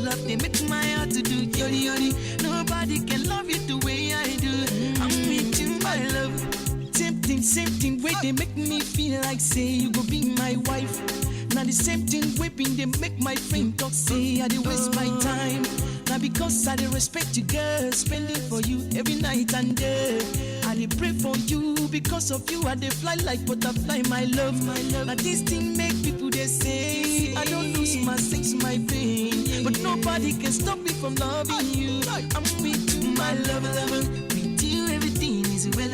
love, they make my heart to do yori yori. Nobody can love you the way I do. I'm with you, my love. Same thing, way they make me feel like say you go be my wife. Now the same thing whipping they make my friend talk say I dey waste my time. Now because I dey respect you, girl, spending for you every night and day. I dey pray for you because of you. I dey fly like butterfly, my love. Now this thing make people they say I don't lose my sense, my pain, but nobody can stop me from loving you. I'm with you, my love, lover. With you everything is well.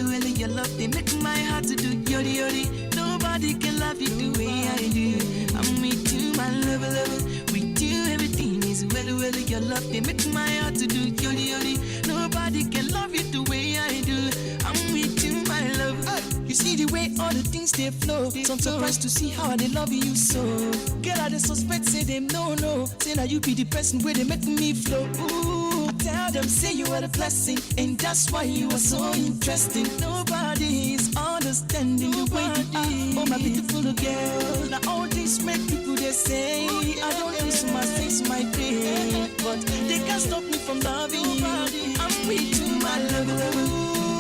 Your love they make my heart to do yori yori. Nobody can love you the way I do. I'm with you, my love, lover. With you everything is well. Your love they make my heart to do yori yori. Nobody can love you the way I do. I'm with you, my love. You see the way all the things they flow. So I'm surprised to see how they love you so. Girl, I dey suspect say them no. Say that you be the person where they make me flow. Ooh, I tell them say you are the blessing, and that's why you are so interesting. Nobody is understanding the way you are. Oh my beautiful girl. Now all this make people they say I don't lose my sense, my pain, but they can't stop me from loving you. I'm with you, my love.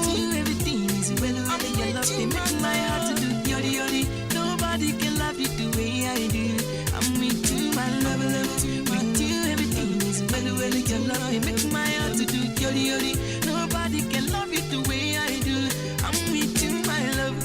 Do everything is well. Your love they make my heart to do yori yori. Nobody can love you the way I do. I'm with you, my love. With you everything is well. Your love they make my heart to do yori yori. Nobody can love you the way I do. I'm with you, my love.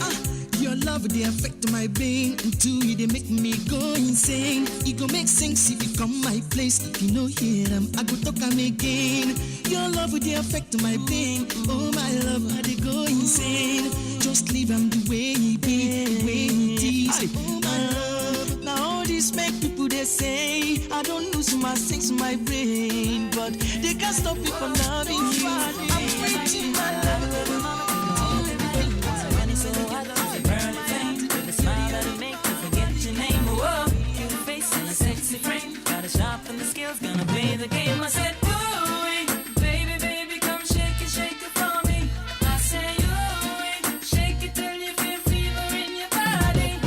Your love they affect my brain, and too they make me go insane. It go make sense if you come my place. If you know hear them, I go talk am again. Your love they affect my brain. Oh my love, how they go insane. Just leave them the way he be, the way he is. My love. Now all this make people they say I don't lose my sense, my brain, but they can't stop me from loving you. I'm waiting, my love. Sharpen the skills, gonna play the game. I said, ooh, baby, come shake it for me. I say, ooh, shake it till you feel fever in your body.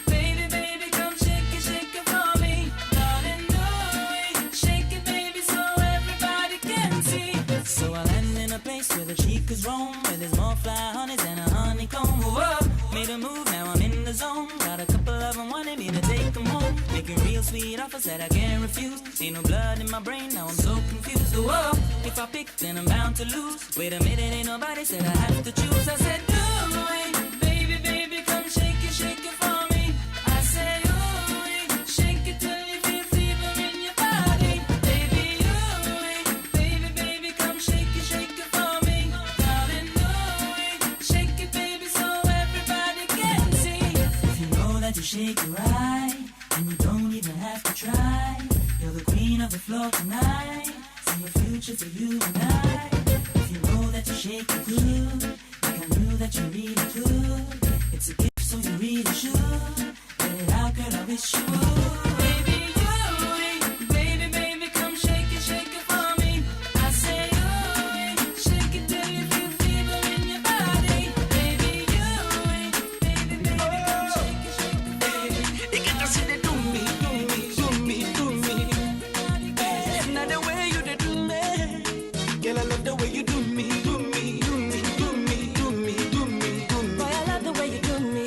Baby, come shake it for me. Darling, ooh, shake it, baby, so everybody can see. So I land in a place where the chicas roam, where there's more fly honeys than a honeycomb. Whoa, made a move, now I'm in the zone. Got a couple of them wanting me to take them home. Making real sweet offers that I can't refuse. Ain't no blood in my brain, now I'm so confused. Whoa, if I pick, then I'm bound to lose. Wait a minute, ain't nobody said I have to choose. I said, ooh, baby, come shake it for me. I say, ooh, shake it till you feel fever in your body. Baby, come shake it for me. Darling, ooh, shake it, baby, so everybody can see. If you know that you shake it right, and you don't even have to try. You're the queen of the floor tonight. See a future for you and I. If you know that you shake it good, like I knew that you really could. It's a gift, so you really should. Let it out, girl, I wish you would. Baby, come shake it for me. I say, ooh, shake it till you feel fever in your body. Baby, come shake it, baby. You got to see the do me. Not the way you did do me. Girl, I love the way you do me. Boy, I love the way you do me.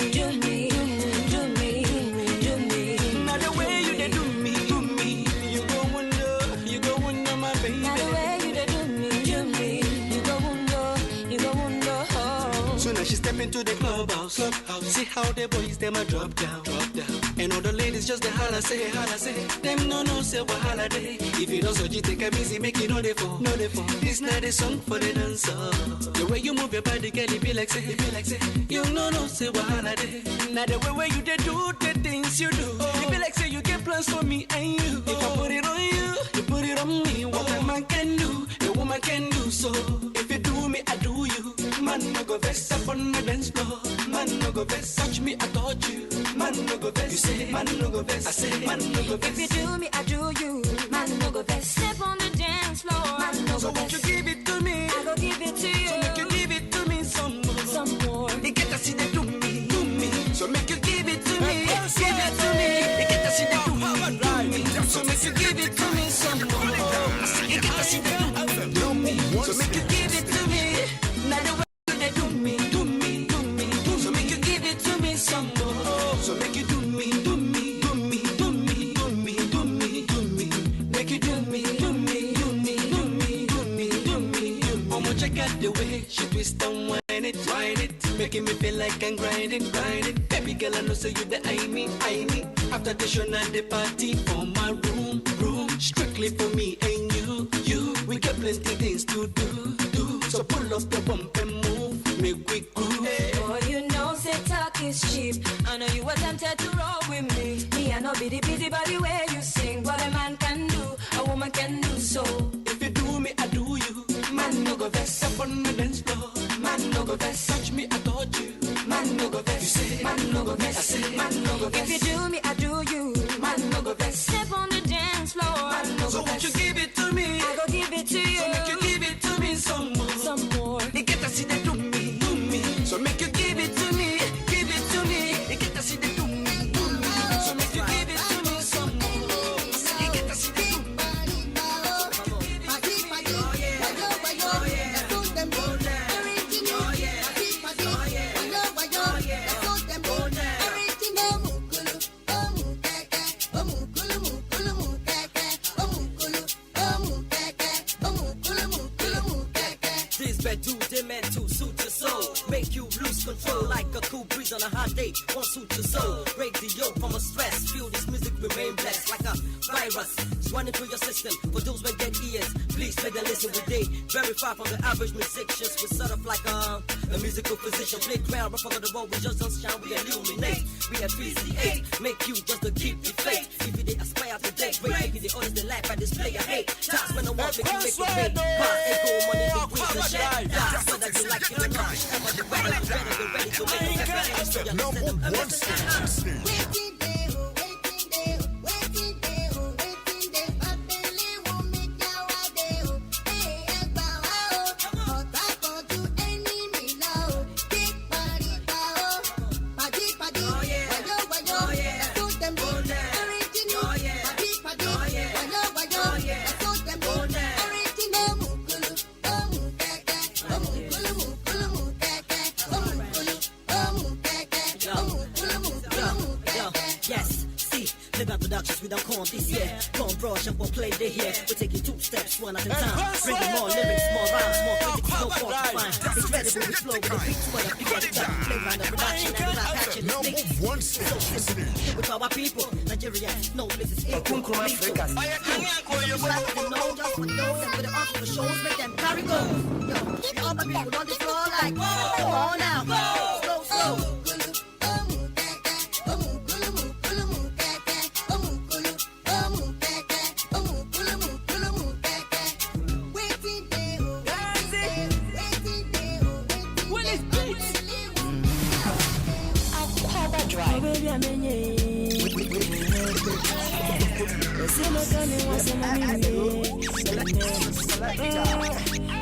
Not the way you did do me. You go under my baby. Not the way you did do me. You go under. So now she step into the clubhouse. See how the boys them a drop down. And all the ladies just the holla say. Them no say what holiday. If you don't so you take a easy, make it no they fall. This not a song for the dancer. The way you move your body, girl, it be like say. You no say what holiday. Now the way you they do the things you do. It be like say you get plans for me and you. If I put it on you put it on me. What a man can do, a woman can do. So if you do me, I do you. Man no go vex up on the dance floor. Man no go vex, touch me, I touch you. Man no go vex, you say. Man no go vex, I say. Man no go vex. If you do me, I do you. Man, no go best. Step on the dance floor. Man, no So go won't best. you give it to me? I go give it to you. So make you give it to me some more. Some more. They get to see they do me. So make you give it to me. Give it to me. They get to see they do me. So make you give So make you do me, do me, do me, do me, do me, do me, do me. Make you do me, do me, do me, do me, do me, do me, do me. I'ma check out the way she twist and whine it, making me feel like I'm grinding. Baby girl, I know say you the I me. After the show and the party for my room, strictly for me and you. We got plenty things to do. So pull up the bump and move, make we groove. Oh, you know, say talk is cheap. I know you were tempted to roll with me. Me, I know be the busy by the way you sing. What a man can do, a woman can do so. If you do me, I do you. Man, no go vex up on the dance floor. Man, no go vex, touch me, I touch you. Man, no go vex, you say. Man, no go vex, I say. Man, no go vex. If you do me, I do you. Man, no go vex. Step on the dance floor. Man, no so go vex. So won't you give it to me? I go give it to you. So make you give it to me some more. You get to see they do me. So make you give it to me. You get to see they do me. So make you give it to me some more. You get to see they do me. They're meant to suit your soul, make you lose control like a cool breeze on a hot day. Won't suit your soul, break the yoke from a stress. Feel this music remain blessed like a virus. It's running through your system. For those with dead ears, please pay the listen with day. Very far from the average musicians. We're sort of like a musical physician. Playground, rough on the road, we just don't shine, we illuminate. We appreciate, make you just to keep the faith. If you did aspire to take great, maybe the others, the life I display, I hate. Times when I want to make you pay. Past ego, money, the queens, the shit. So that you like it or not. Ever the ready to make it. Number one station. We don't come this year. Come brush up or play the here. We take it 2 steps, one at a time. Bringing more lyrics, more rhymes, more critics, no fault to find. Incredible, we flow with the beats, what a big at the time. Play round the production and without catching the Number sneak. one station. With our people, Nigeria, no places equal. I am know just for those that with the arms for the shows, make them carry go. Yo, we all my people on the floor like, come on now, go, slow.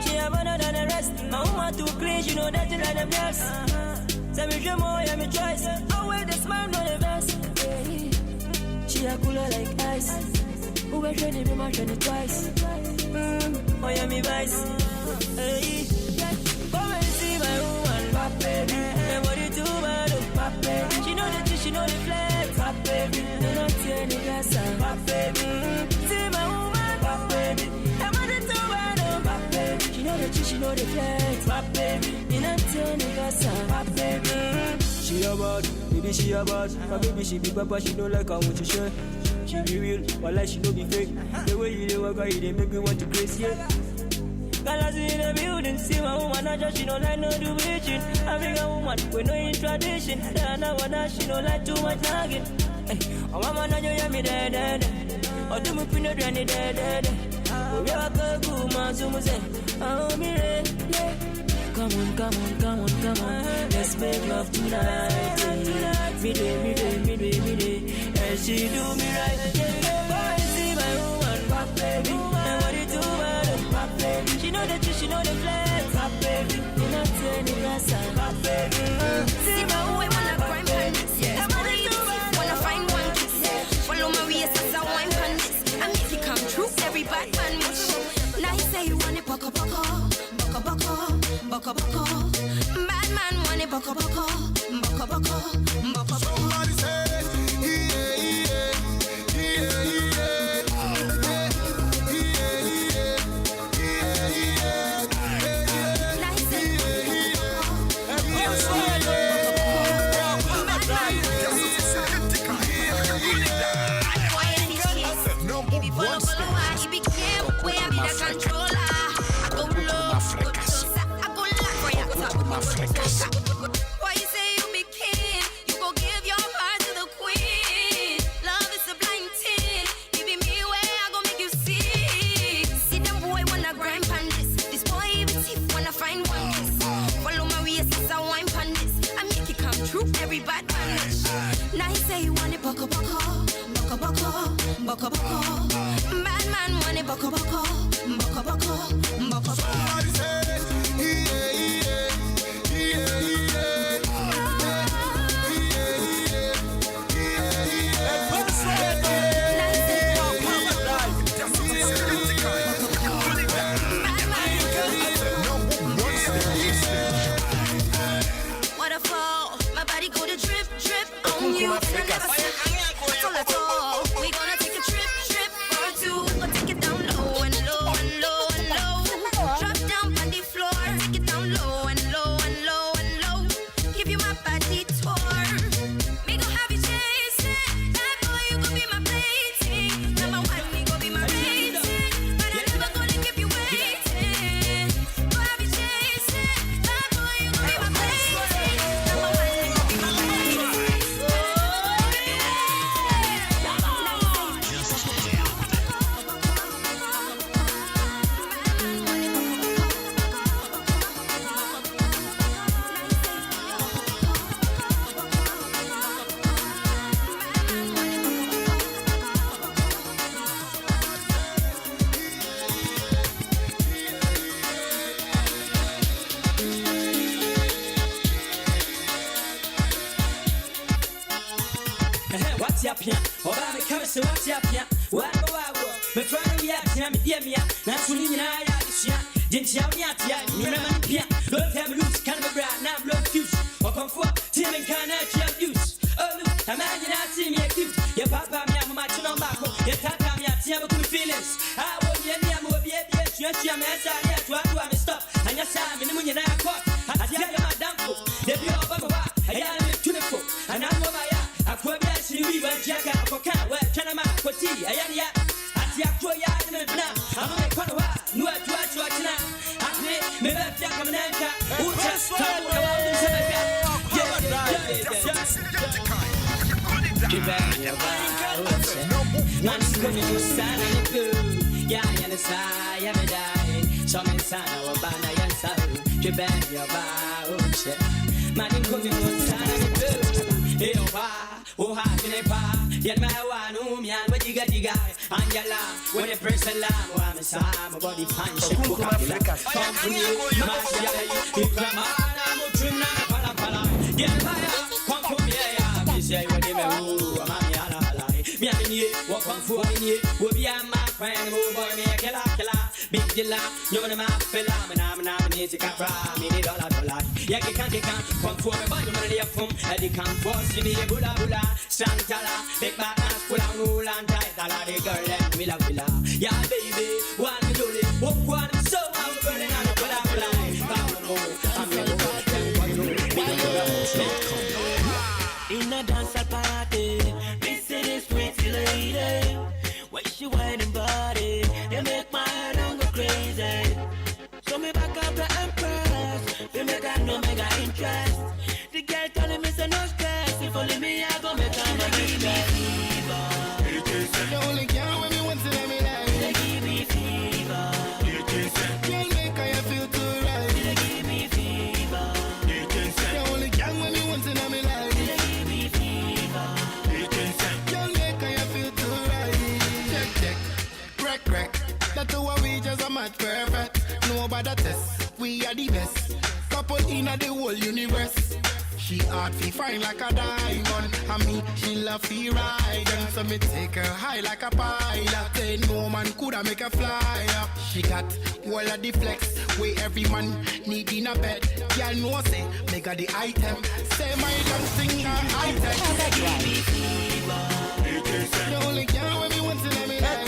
She have another than the rest. My woman too clean, she know that you like them girls. Say me dream more, yeah me choice. I wear the smile, no the best. She a cooler like ice. Who was ready, be my friend twice. Oh yeah me vice. Hey, come and see my woman, pop baby. My body too bad, oh pop baby. She know the tea, she know the flex, pop baby. Do not see any glass, pop baby. See my woman, pop baby. My body too bad, oh pop baby. She know the tea, she know the flex, pop baby. Do not see any glass, pop baby. She a bad, baby she a bad. My baby she be papa, she don't like how much you share. She be real, but like she don't be fake. The way you dey walk, you dey make me want to crazy. Yeah. Girl, I see in the building, see my woman, I just she don't like no do bitching. I bring a woman, we know in tradition. Then I wanna, she don't like too much nagging. Hey, oh mama, now you hear me there. Oh, do me pin the granny there. Oh, we are good, man, so we say, oh, me yeah. Come on, let's make love tonight. Me day, and she do me right. Boy, see my woman, pop baby, and what it do, pop baby. She know the tea, she know the flex, pop baby. You not any glass, pop baby. See my woman, wanna grind on this. I'm ready to wanna find one kiss. Follow my waist as I wine on this. I make it come true, every bad man wish. Now he say you want it, boko. Bad man want it, boko. Somebody say Everybody want it boko boko, boko boko, boko boko. Bad man want it boko boko, boko boko, boko boko. Somebody say, yeah, yeah, yeah, yeah. Waterfall, my body go to drip, drip on you. That's all. We gonna take a trip, trip or two. We'll take it down low and low and low and low. Drop down on the floor, take it down low and low and low and low. Give you my body tour. Me gon' have you chasing. Bad boy, you gon' be my plating. Number one, me gon' be my rating. But I never gonna keep you waiting. Go have you chasing. Bad boy, you gon' be my plating. Number one, me gon' be my rating. What's up here? Oh, I'm coming, so what's up here? What? My friend, yeah, that's when you know I see. Didn't you have you remember the don't have loose, kind of a brat, now blood fuse. Or come for Tim and can't use. Oh, look, imagine I see me cute. Your papa, me, I'm my children back. Your tata, me, I have good feelings. I won't be a more be a bitch, yes, I'm a stop. And yes, I'm in the moon, and I caught. I tell you, my damn fool. They be all over. I am to the foot, and I'm over. Akwaaba, she we went jaga for car. Well, can I make what tea? I am ya. At the Akwaaba, I'm a conwa. No, I watch now. I may have to come and enter. Who just talk about man's coming to stand on the pool. Yeah, and the side, I'm a dying. Some inside our banner, yes, I will. Bang your bow. Man, coming to stand on the pool. Hey, oh, how can I pa? Yet my one, me and what you got, Angela, when a person lamb, oh, I'm a Sam, my body punch, and cook up like a come from you, you come on, I'm a trim, pala. Get fire, come from here, I say, what they may move, I'm me and you, walk on for me, will be a my friend, who boy me a killer, big dealer, you're my fella, and I'm not a music, me need all of life. Yeah, you can't come for me, but you're ready from, and you can't force me, Buddha, strong tala, big back, full of wool and tight, the girl, let me love villa. Yeah, baby, one do it, one, so I'm burning on a Buddha, I'm in a dance party, this is pretty lady. When she whining body, they make my head on go crazy. So me back up the empress, they make her no mega interest. The girl telling me say no stress, if only me I go make her no give me fever. The only girl when me want to let me life. They give me fever. Girl make her feel too right. They give me fever. The only girl when me want to let me life. They give me fever. Girl make her feel too right. Check, crack. That's what we just a match perfect. Nobody test, we are the best. Couple in the whole universe. She hard fee fine like a diamond. And me, she love fee ride. And so me take her high like a pilot. Say no man coulda make her fly up. She got all of the flex, where every man need in a bed. Girl know say, make her the item. Say my damn singer item. The only girl when me want to let me like.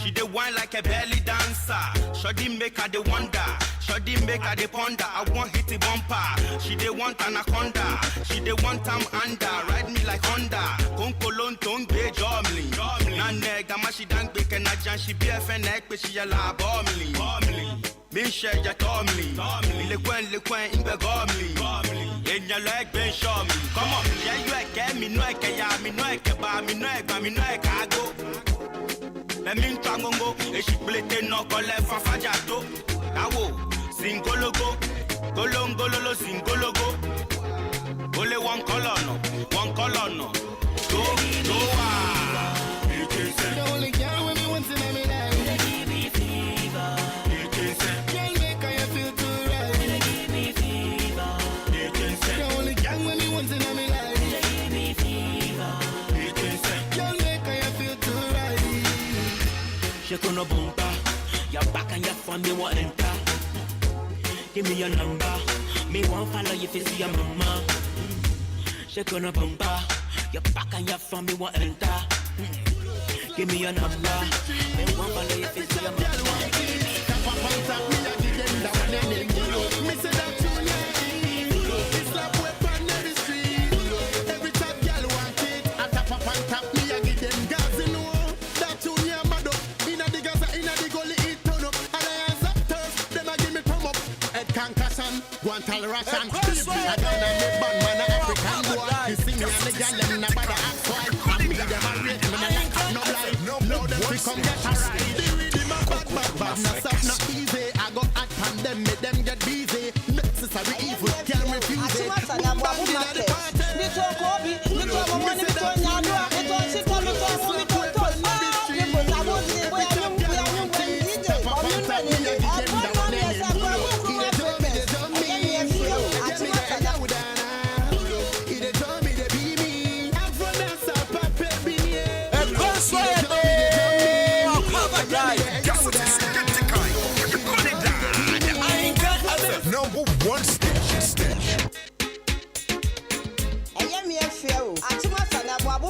She the wine like a belly dancer. Shoddy make her the wonder. Shoddy make her the ponder. I want hit the bumper. She the want anaconda. She the want time under. Ride me like Honda. Konkolon tongue be jomly. Nane gama she dang bake and ajan. She be a fenek but she a la bomly. Me in share ya Tommy. Le coin, in the gomly. In your leg, Ben show me. Come on, yeah, you again, me no, I can, me no, I can buy me no, I can go. Let me tango, and she played no collect for Fajato. Awo, singologo, golongolo, singologo. Only one color, no. Go, The only girl when me once in my life. Give me fever. Girl make you feel too right. Give me fever. The only girl when me once in my life. Give me fever. Girl make you feel too right. She gonna bumper. Your back and your phone, me want enter. Give me your number. Me want follow you if you see your mama. She gonna bumper. Your back and your phone, me want enter. Give me your number. Me want follow you if you see your mama. Me say that you it's like weapon every street. Every time girl want it, I tap up and tap me, I give them gas in that you near mad up. Inna the Gaza, inna the gully, it turn up. Alliance up turf, them a give me thumb up. Head concussion, guantal ration. I gonna make bad man a African boy. You see me and the girl, them na bad act twice. I me them a rate, me na like have no life. Now them we come get a ride. The rhythm a bad, na stuff not easy. I go at and them, make them get busy. Necessary evil, can't refuse it. Number one station.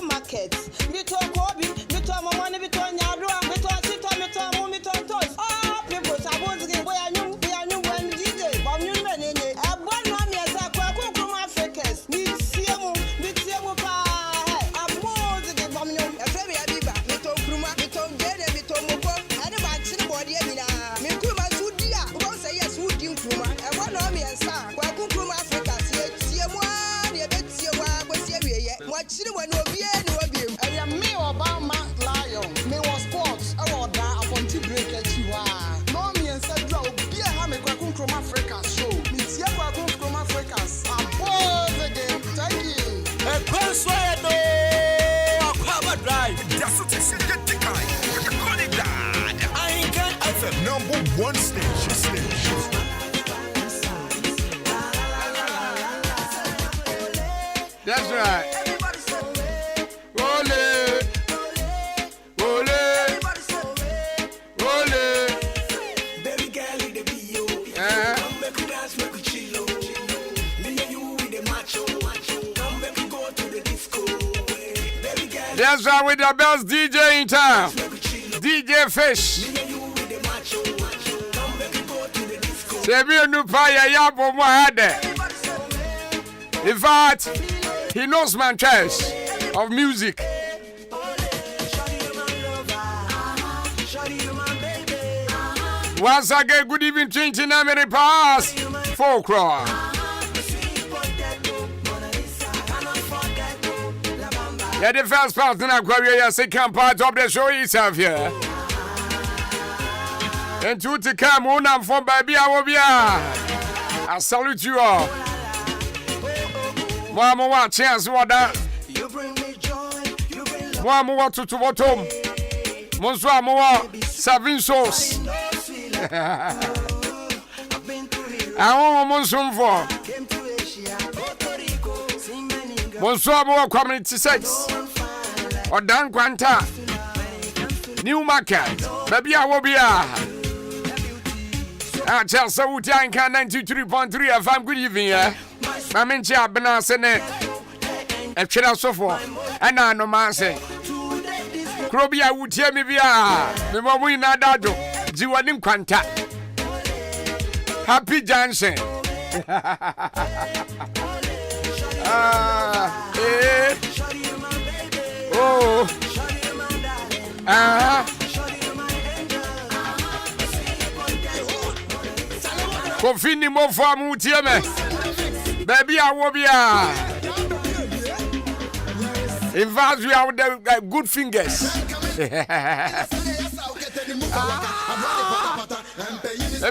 Market. Me to Kobe, me to my money, me to Nyadua, me to Sito, me to Mumi to Toss. Oh, people, I want to get where I knew when DJ, but you men in it. I want money as I cook from Africans. Me see you, I'm more to get from you. A very abiba, me to Kruma, me to Jede, me to Moko, and about Chinabody, me Kuma Sudia, who say yes, who do Kruma, and one army and Star, where cook from Africa, see you one, you bet you was here, what you want to be. Me was sports. I was there upon tea break at you. No, me and said, "Bro, be a hammer from Africa show." Me see from Africa. I'm bored again. Thank you. A Promotional, Akwaaba Drive. That's what I said. Get the guy. Ahenkan number one station. That's right. That's right, with the best DJ in town, DJ Fish. In fact, he knows my choice of music. Once again, good evening, 29 minutes past 4 o'clock. Yeah, the first part in Aquaria, second part of the show itself here. And to come on and from baby, I will be. I salute you all. One more chance, what that? One more to bottom. Bonsoir, more serving sauce. I want some for. Bonsoir, more community sex. Or Dan Quanta. New market. Baby, I will be. Chelsea Ahenkan 93.3 FM. Good evening. I'm in Chabana Senate. A chair so far. And I know my say. Krobia would hear me via. The Mamu Nadado. Jiwanim Quanta. Happy Johnson. Oh. Kofi ni mo fa mu tie me. Baby a wo bia. In fact, we have the good fingers. In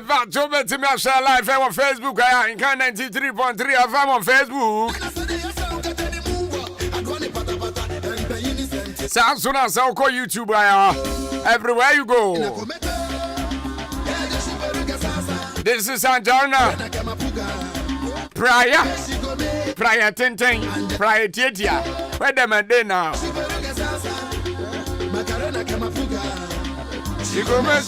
fact, so me to me share live on Facebook. Ahenkan 93.3 FM on Facebook. Sounds soon as I call YouTube. Everywhere you go. This is Anjana. Prior Tintin, prior Titia. Where them a day now? Sigome.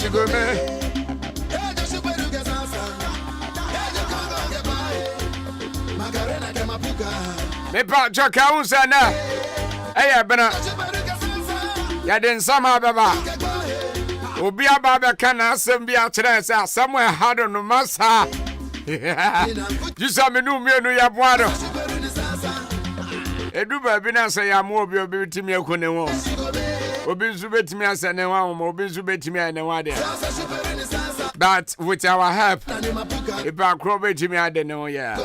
Me pa joka unsana. Hey, bena. Ya den sama baba. Obi ababa kana asem bia kire say somewhere hard on massa. Just a menu ya boado. Edu ba bi na say ya mo obi betimi akone wo. Obi nsu betimi asane wa wo, obi nsu betimi ane wa de. But with our help, if I crop betimi ade ne wo ya.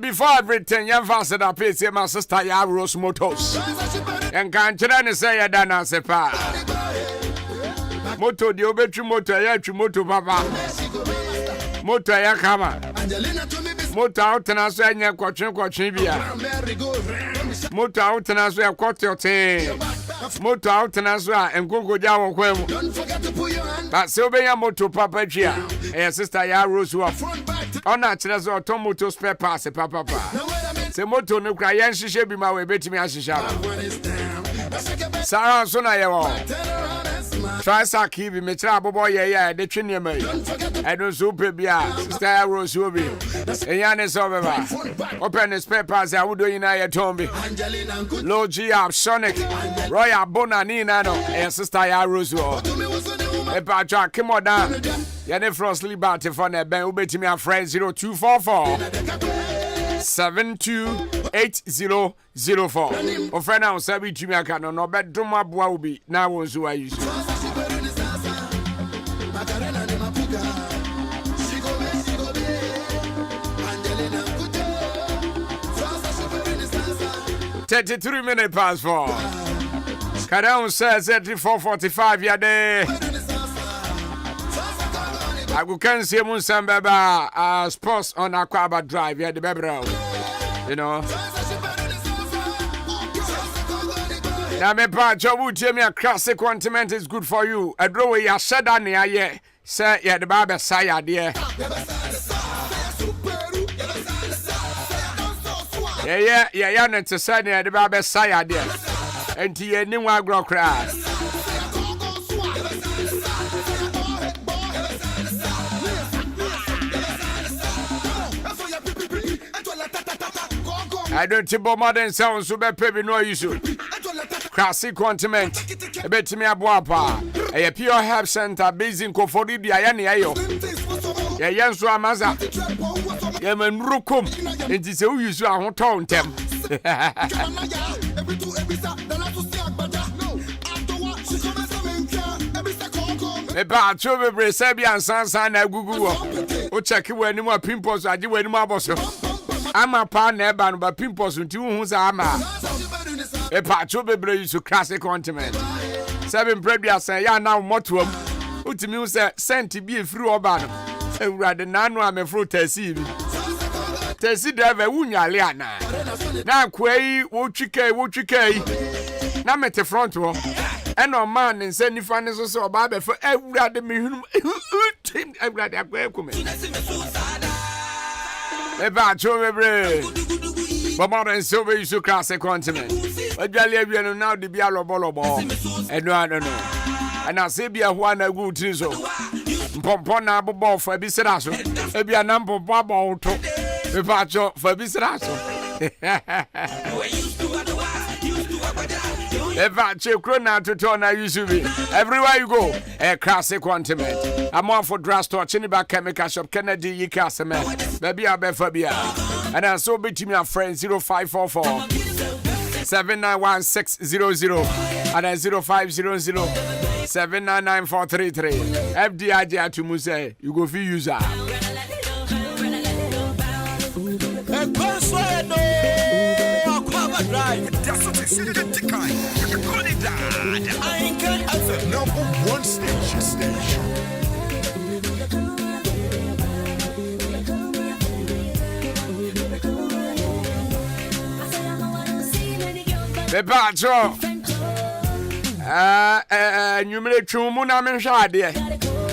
Before everything, you fast that place, my sister ya Rose Motos. And can't you say ya dana sepa? Moto di obetri moto ya moto papa. Moto ya kama. Moto out na so anya kwatwen bia. Moto out na so ya kwotiote. Moto out na so a engogo ja wo kwam. But se obenya moto papa twa. Eh sister ya Rose wo. Ona kire so moto spare pass papa. Se moto no kra yen hihye bi ma we betimi ahihya. Sarah so na ye wo. Try saki bi me kira bobo ye de twene mai. I don't so pe bia sister Rose obi. Eya ne so beba. Open the spare parts I would do in a tombi. Logi up Sonic. Royal Bonani no. And sister ya Rose. E pa try come on down. Ya ne frost liberty for na ben ubetimi a friend 0244 728004. O friend now sabi tumi aka no bedum aboa obi na won so ayi. $33 minutes past 4. Kadam says at 4:45 yade. I can see Munsan Baba sports on Akwaaba Drive. Yeah, the baby road. You know. Now, me pa jobu tell me a classic continent is good for you. I draw ya said on yeah. Say yeah, the Baba say dear. Yeah, not to say the Baba say dear. And to new agro crash. I don't think modern sounds so bad, baby, no issue. Classic continent, a bit to me a boapa, a pure help center based in Kofori, the Ayani Ayo. Yansua Maza, Yaman Rukum, it is who you saw on town them. A part of a Sebian Sansan, a Google, or check you any more pimples, I do any more boss. I'm a partner, but pimples and 2 who's armor. A patch of a blaze to classic continent. 7 previous say, ya now motuum. What me say, sent to be through Obano. And rather none I'm a fruit Tessie. Tessie driver, Wunya Liana. Now, quay, Wuchike. Now met the front row. And no man and send the finances or barber for every other me. I've got a great comment. Eba chomebre. But and silver is to class a continent. But Galibian now the Bialo Bolobo. And no, I don't know. And I say be a one a good tizo. Pompona ball for a biseraso. Maybe a number of bubble to Epacho for a biseraso. Epacho crona to turn I used to be. Everywhere you go, a classic continent. I'm on for drugstore, Chiniba Chemical Shop, Kennedy, Yikasame. Baby, I bet for beer. And I so between my friends 0544 791600 and 0500 799433. FDIJ to Muse, you go feel user. Akwaaba Drive. Ahenkan FM, #1 station. Bepacho. Numere chumu na menhade.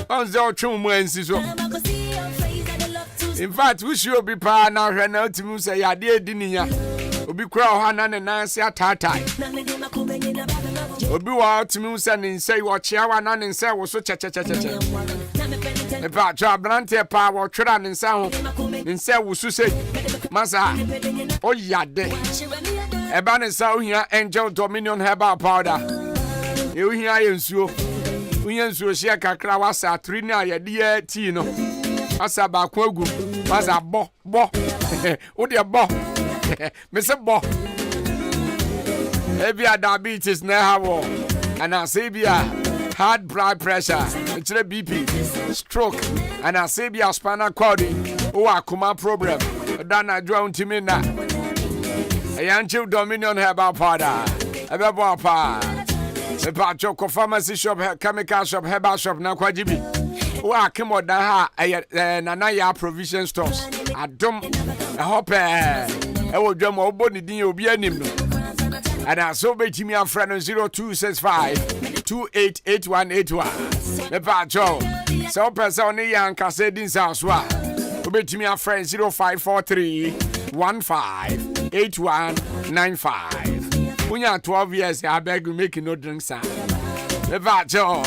Onzo chumu ensiso. In fact, we should be pa na hwe na otimu se yade ediniya. Obi kura ho na ne nanse atatai. Obi wa otimu se ne nse wo chiawa na ne nse wo so chechecheche. Bepacho abrante pa wo twera ne nse ho. Ne nse wo su se. Masa. O yade. Eba ne sa ohia Angel Dominion Herbal Powder. E ohia yensuo. Ohia nsuo hia kakra wasa 3 na ye de tea no. Asa ba kwa gu. Masa bo. O de bo. Me se bo. Ebia diabetes na hawo. Ana sebia high blood pressure, it's BP, stroke, and sebia spinal cord. O akuma problem. Dana drown to me na. Angel Dominion Herbal Powder. Ebebo pa. Epa choko pharmacy shop, chemical shop, herbal shop na kwajibi. Wa kemo da ha nana ya provision stores. Adom hope wo dwam obo ni din obi anim no. And so betimi afra no 0265 288181. Epa cho. So person ni yanka say din sa so a. Obetimi afra 0543 158195. Unya 12 years, I beg you make no drink, sir. Evacho,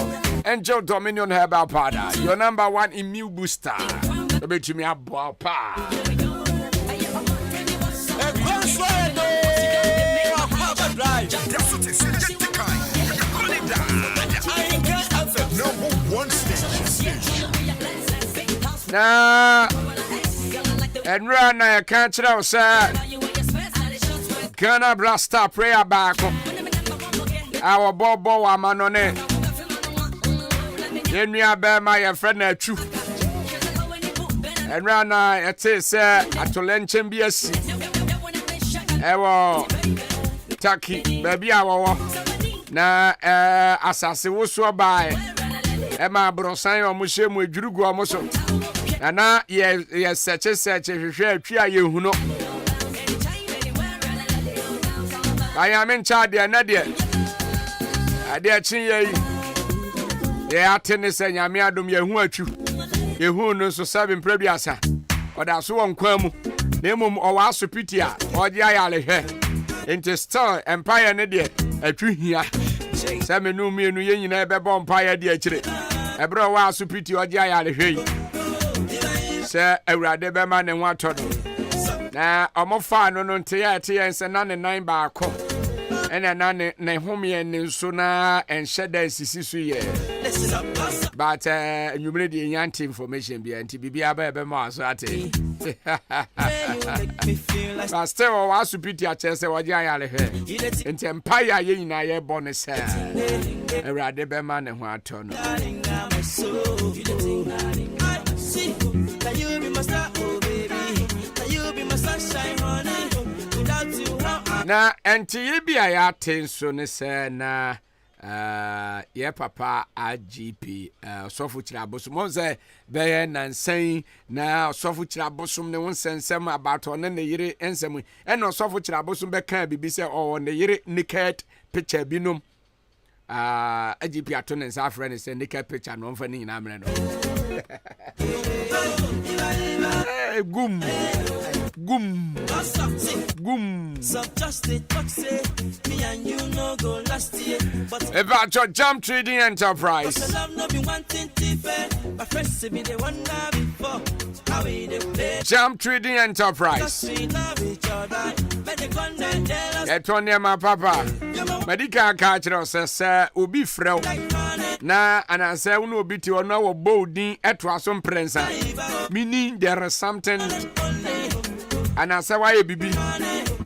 Angel Dominion Herbal Powder, your number one immune booster. Bet you me a ball pa. Nah, and run, I can't tell, sir. Ghana Blaster prayer back. Our Bobo Amanone. Yenua Bema, your friend, a true. And Rana, it is at Tolenchen BSC. Ewo Taki, baby, our na assassin was so by Emma Brosan or Mushem with Drugo Moso. And now, yes, such a share you know. I am in charge of Nadia. I dare chin ye. They are tennis and Yamiadum Yahuachu. Yahu knows so 7 prebiasa. Or that's one quamu. Nemum or Wasupitia or the Ayale hair. Into Star Empire Nadia. A tree here. Sammy knew me and you never bompire dear chile. A bro Wasupiti or the Ayale hair. Sir, a radebe man and one total. Na omofa no ntia and say na ne 9 ba ko ena na ne home and nso na en sheda sisi so ye but you need the yanti information be anti bibia ba be ma so ate but still wa supiti a chese wo dia yale he enti empire ye nyina ye bonus erade be ma ne ho ato no na enti bi a ya tenso ne se na ye papa IGP sofu chirabosom mo se be ye nansan na sofu chirabosom ne wonsensem about on ne yire ensem e no sofu chirabosom be kan bibi se o ne yire naked picture binom IGP ato ne nsa afre ne se naked picture no mfa ni nyina mre no gum about your Jump Trading Enterprise. Jump Trading Enterprise. Etonia my papa. Medical culture says ubi frau. Na anase unu obiti ono wo bolding etwa so prensa. Meaning there is something anase why bibi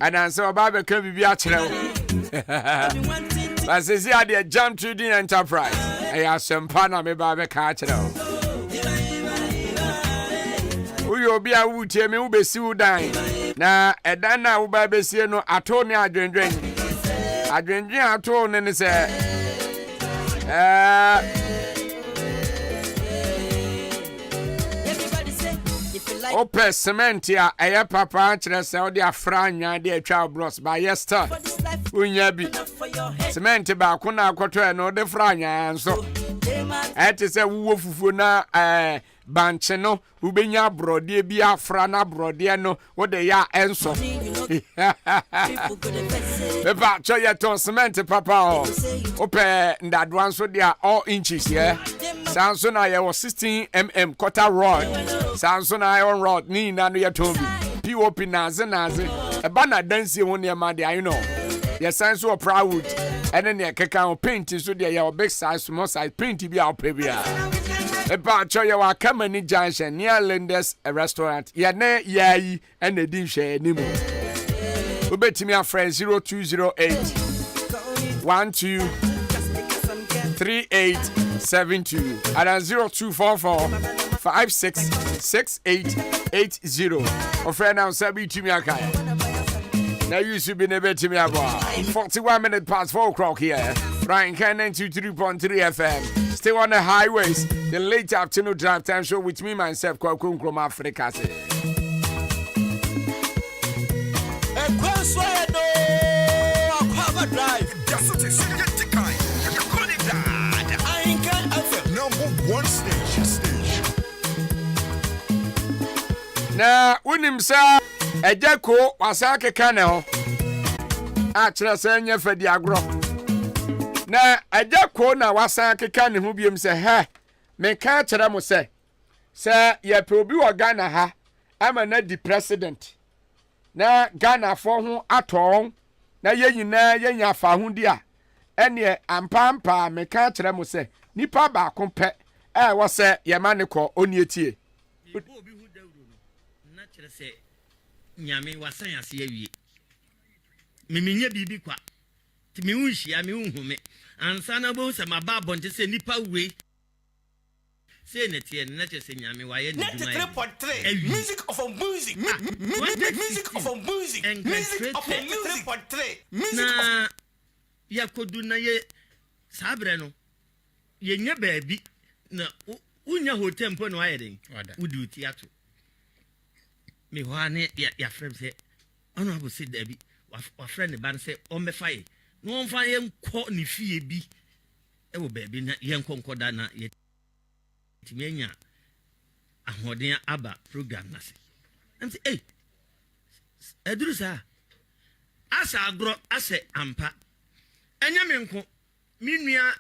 And I saw Baba can be a channel. But says here the Jam Trading Enterprise. I have some partner me Baba Cartel. Uyo be a wood me ube si udine. Na edana uba be si no atone adwendwen. Adwendwen atone ne se Ope cement ya eye papa kire se o de afra nya de atwa bros ba yester. Unya bi. Cement ba ko na akoto e no de fra nya nso. Ete se wuwo fufuo na banche no ubenya brode bi afra na brode no wo de ya enso. Eba cho ye ton cement papa o. Ope ndadwan so de all inches here. Sanso na ye 16 mm quarter rod. Sanso na iron rod ni na no ye ton bi. POP naze. Eba na dance won ye ma de I know. Ye sanso proud. And then ye keka paint so de ye big size small size paint bi a opebia. Eba cho ye wa Kamani Junction near Lindes restaurant. Ye ne yayi and the dim share ni mu. Ubetimi a friend 0208 12 3872 and 0244 566880. O friend now sabi to me akaya. Now you should be never to me about 41 minutes past 4 o'clock here. Ahenkan 93.3 FM. Stay on the highways. The late afternoon drive time show with me myself Kwakum from Africa. Akwaaba Drive. Ahenkan FM, #1 station. Na unim sa ejeko wasake kanel a kire se nya fadi agro na ejeko na wasake kane hu biem se he me ka kire mo se ye pe obi wo Ghana ha ama na di president na Ghana fo ho aton na ye nyina ye nya fa ho di a ene ampampa me ka kire mo se nipa ba ko pe wo se ye ma ne ko oni etie se nyame wasan ase awie meminya bibi kwa ti me unhia me unhume ansa na bo se maba bonte se nipa we se ne tie na che se nyame wa ye duduma 93.3 music of a music music of a music music of a 93.3 na ya kodu na ye sabre no ye nya baabi na unya hotel mpo no ayeden udu ti ato me wane ya frem se ono abo se dabi wa frem ne ban se o me faye no on fa ye nko ne fie bi e wo baabi na ye nko da na ye timenya ahoden aba program na se am se eduru sa asa agro ase ampa enya me nko minua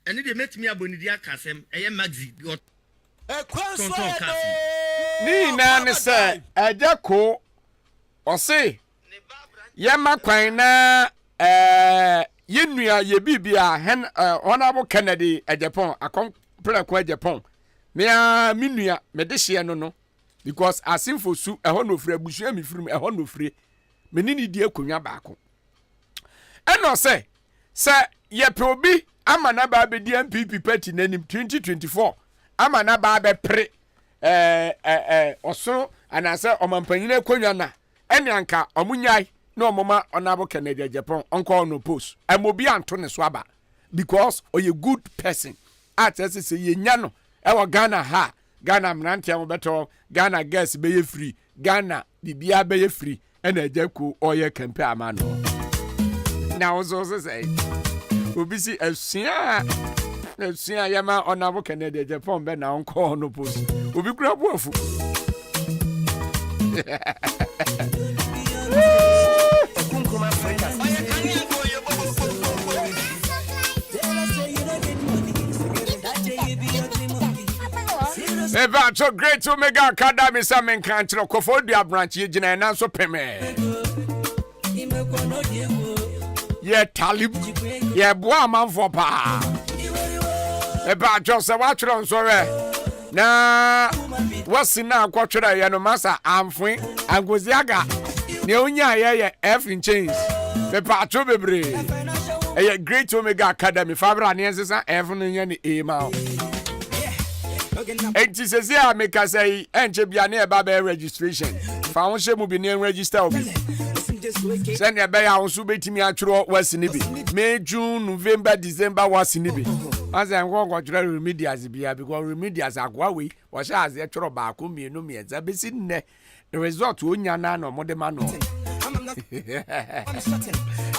ene de metimi abonidi akasem eye maxi ni na ne se ejeko ose ye makwan na yenua ye bibia hen honorable Kennedy Ejapon akon plekwa Ejapon minua me de hye no because asimfo su eho no firi abusu mi firim eho no firi menini die konwa baako eno se ye pe obi ama na ba be di MPP party nanim 2024 ama na ba be pre oso anase omampanyine konwa na ene anka omunyai na omoma onabo Kennedy Japan onko no post amobi anto ne so aba because oye good person at say ye nya no e wo Ghana ha Ghana mrantia mo beto Ghana gas be ye free Ghana bibia be ye free ene Ejako oye campaign amano na ozo say obi si asua yama onabo Kennedy Japan be na onko no post obi kura boafu Eva so great Omega Academy Samen Kanchro Kofodia branch ye jina na so peme ye talib ye boa manfo pa Eba just watchro nso re na wasina kwatwera ye no masa amfin agoziaga ne onya ye F in chains me patro bebre e Great Omega Academy fabra ne nsesa F no nya ne A ma enti sese a me ka say enche bia ne e ba be registration fa won she mu bi ne register obi send ya be ya won so betimi atworo wasini bi May June November December wasini bi as I go remedials bia because remedials agwa we was as e tworo ba ko mienu mienza be si ne the result onya na no mode ma no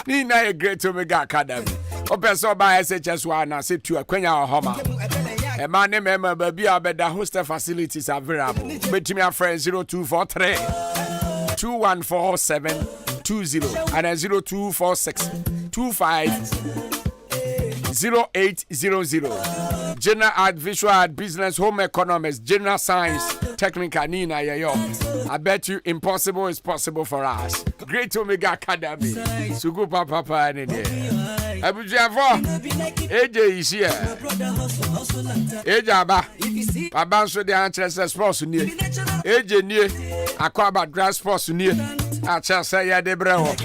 ni na a Great Omega Academy opeso ba SHS wa na se tu akwanya ohoma e ma ne mema ba bia beda hostel facilities available betimi a friend 0243 214720 and 0246 250800. General Art, Visual Art, Business, Home Economics, General Science, Technical, Nina, Yayo. I bet you impossible is possible for us. Great Omega Academy. Sugu Papa and in here. Abujafo. AJ is here. AJ Aba. Papa so the answer sports near. AJ near. Akwaaba grass sports near. Acha say ya de brewo.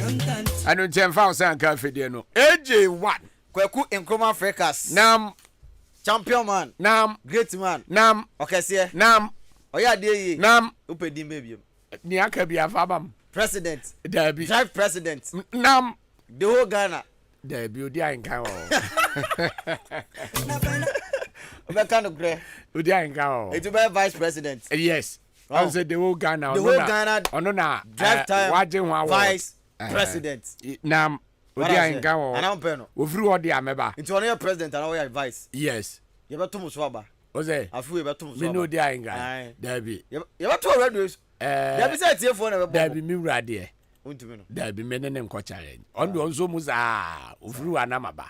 Anu 10,000 ka fidie no. AJ1. Kweku Nkrumah Freckers. Nam Champion man. Nam Great man. Nam Okese. Nam Oya de yi. Nam Upedi baby. Ni aka bia fabam. President. Dabi. Drive president. Nam The whole Ghana. Dabi odi Ahenkan o. Obeka no gre. Odi Ahenkan o. It will be vice president. Yes. I said the whole Ghana. The whole Ghana. Ono na drive time. Vice president. Nam Odi Ahenkan o. Ana mpe no. Ofiri odi ameba. Nti ono ye president and we vice. Yes. Ye beto muso aba. Oze. Afu ye beto muso aba. Me no Odi Ahenkan. Dabi. Ye beto radio. Dabi say tie phone na be. Dabi mi wura de. Untumi no. Dabi me ne nko challenge. Ondo onzo mu za ofiri wa na maba.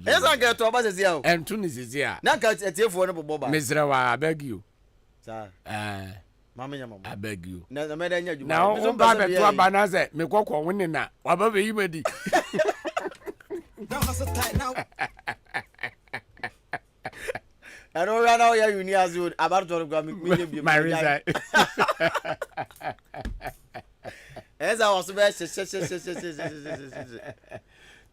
Esa nke to aba sesi o. Entu ni sesi a. Na ka tie phone no bobo ba. Mesra wa beg you. Sa. Mama nya mama. I beg you. Na me da nya juma. Na o ba be to aba na se me kokko woni na wa ba be yimadi. Now hustle tight now. I don't run out here uni as you about to go me my result. As I was best.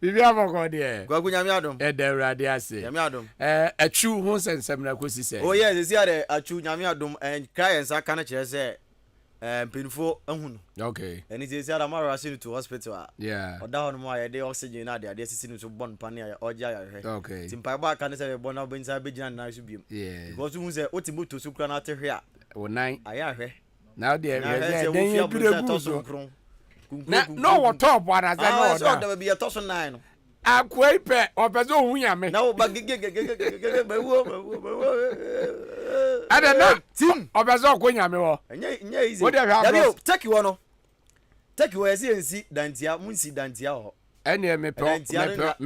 Bibi amoko de. Gwagu nyame adom. E de urade ase. Nyame adom. Achu ho sensem na kosi se. Oh yes, this here achu nyame adom and clients aka na kire se penfo ehunu. Okay. And it is here am rushing to hospital. Yeah. Oda ho no ma ye de oxygen na de sisi no so bon pane ya oja ya hwe. Okay. Timpa ba aka na se bon na ben sa be gina na so biem. Yeah. Because who say otimoto so kra na te hwe a. O nine. Aya hwe. Now there then you do so. No what top one as I know. So there be a toss 9. Akwaaba opezo hunya me. Na ba I don't know. Team opezo kwanya me wo. Nya easy. Dabi take you no. Take you nsi dantia munsi dantia ho. Ene me pe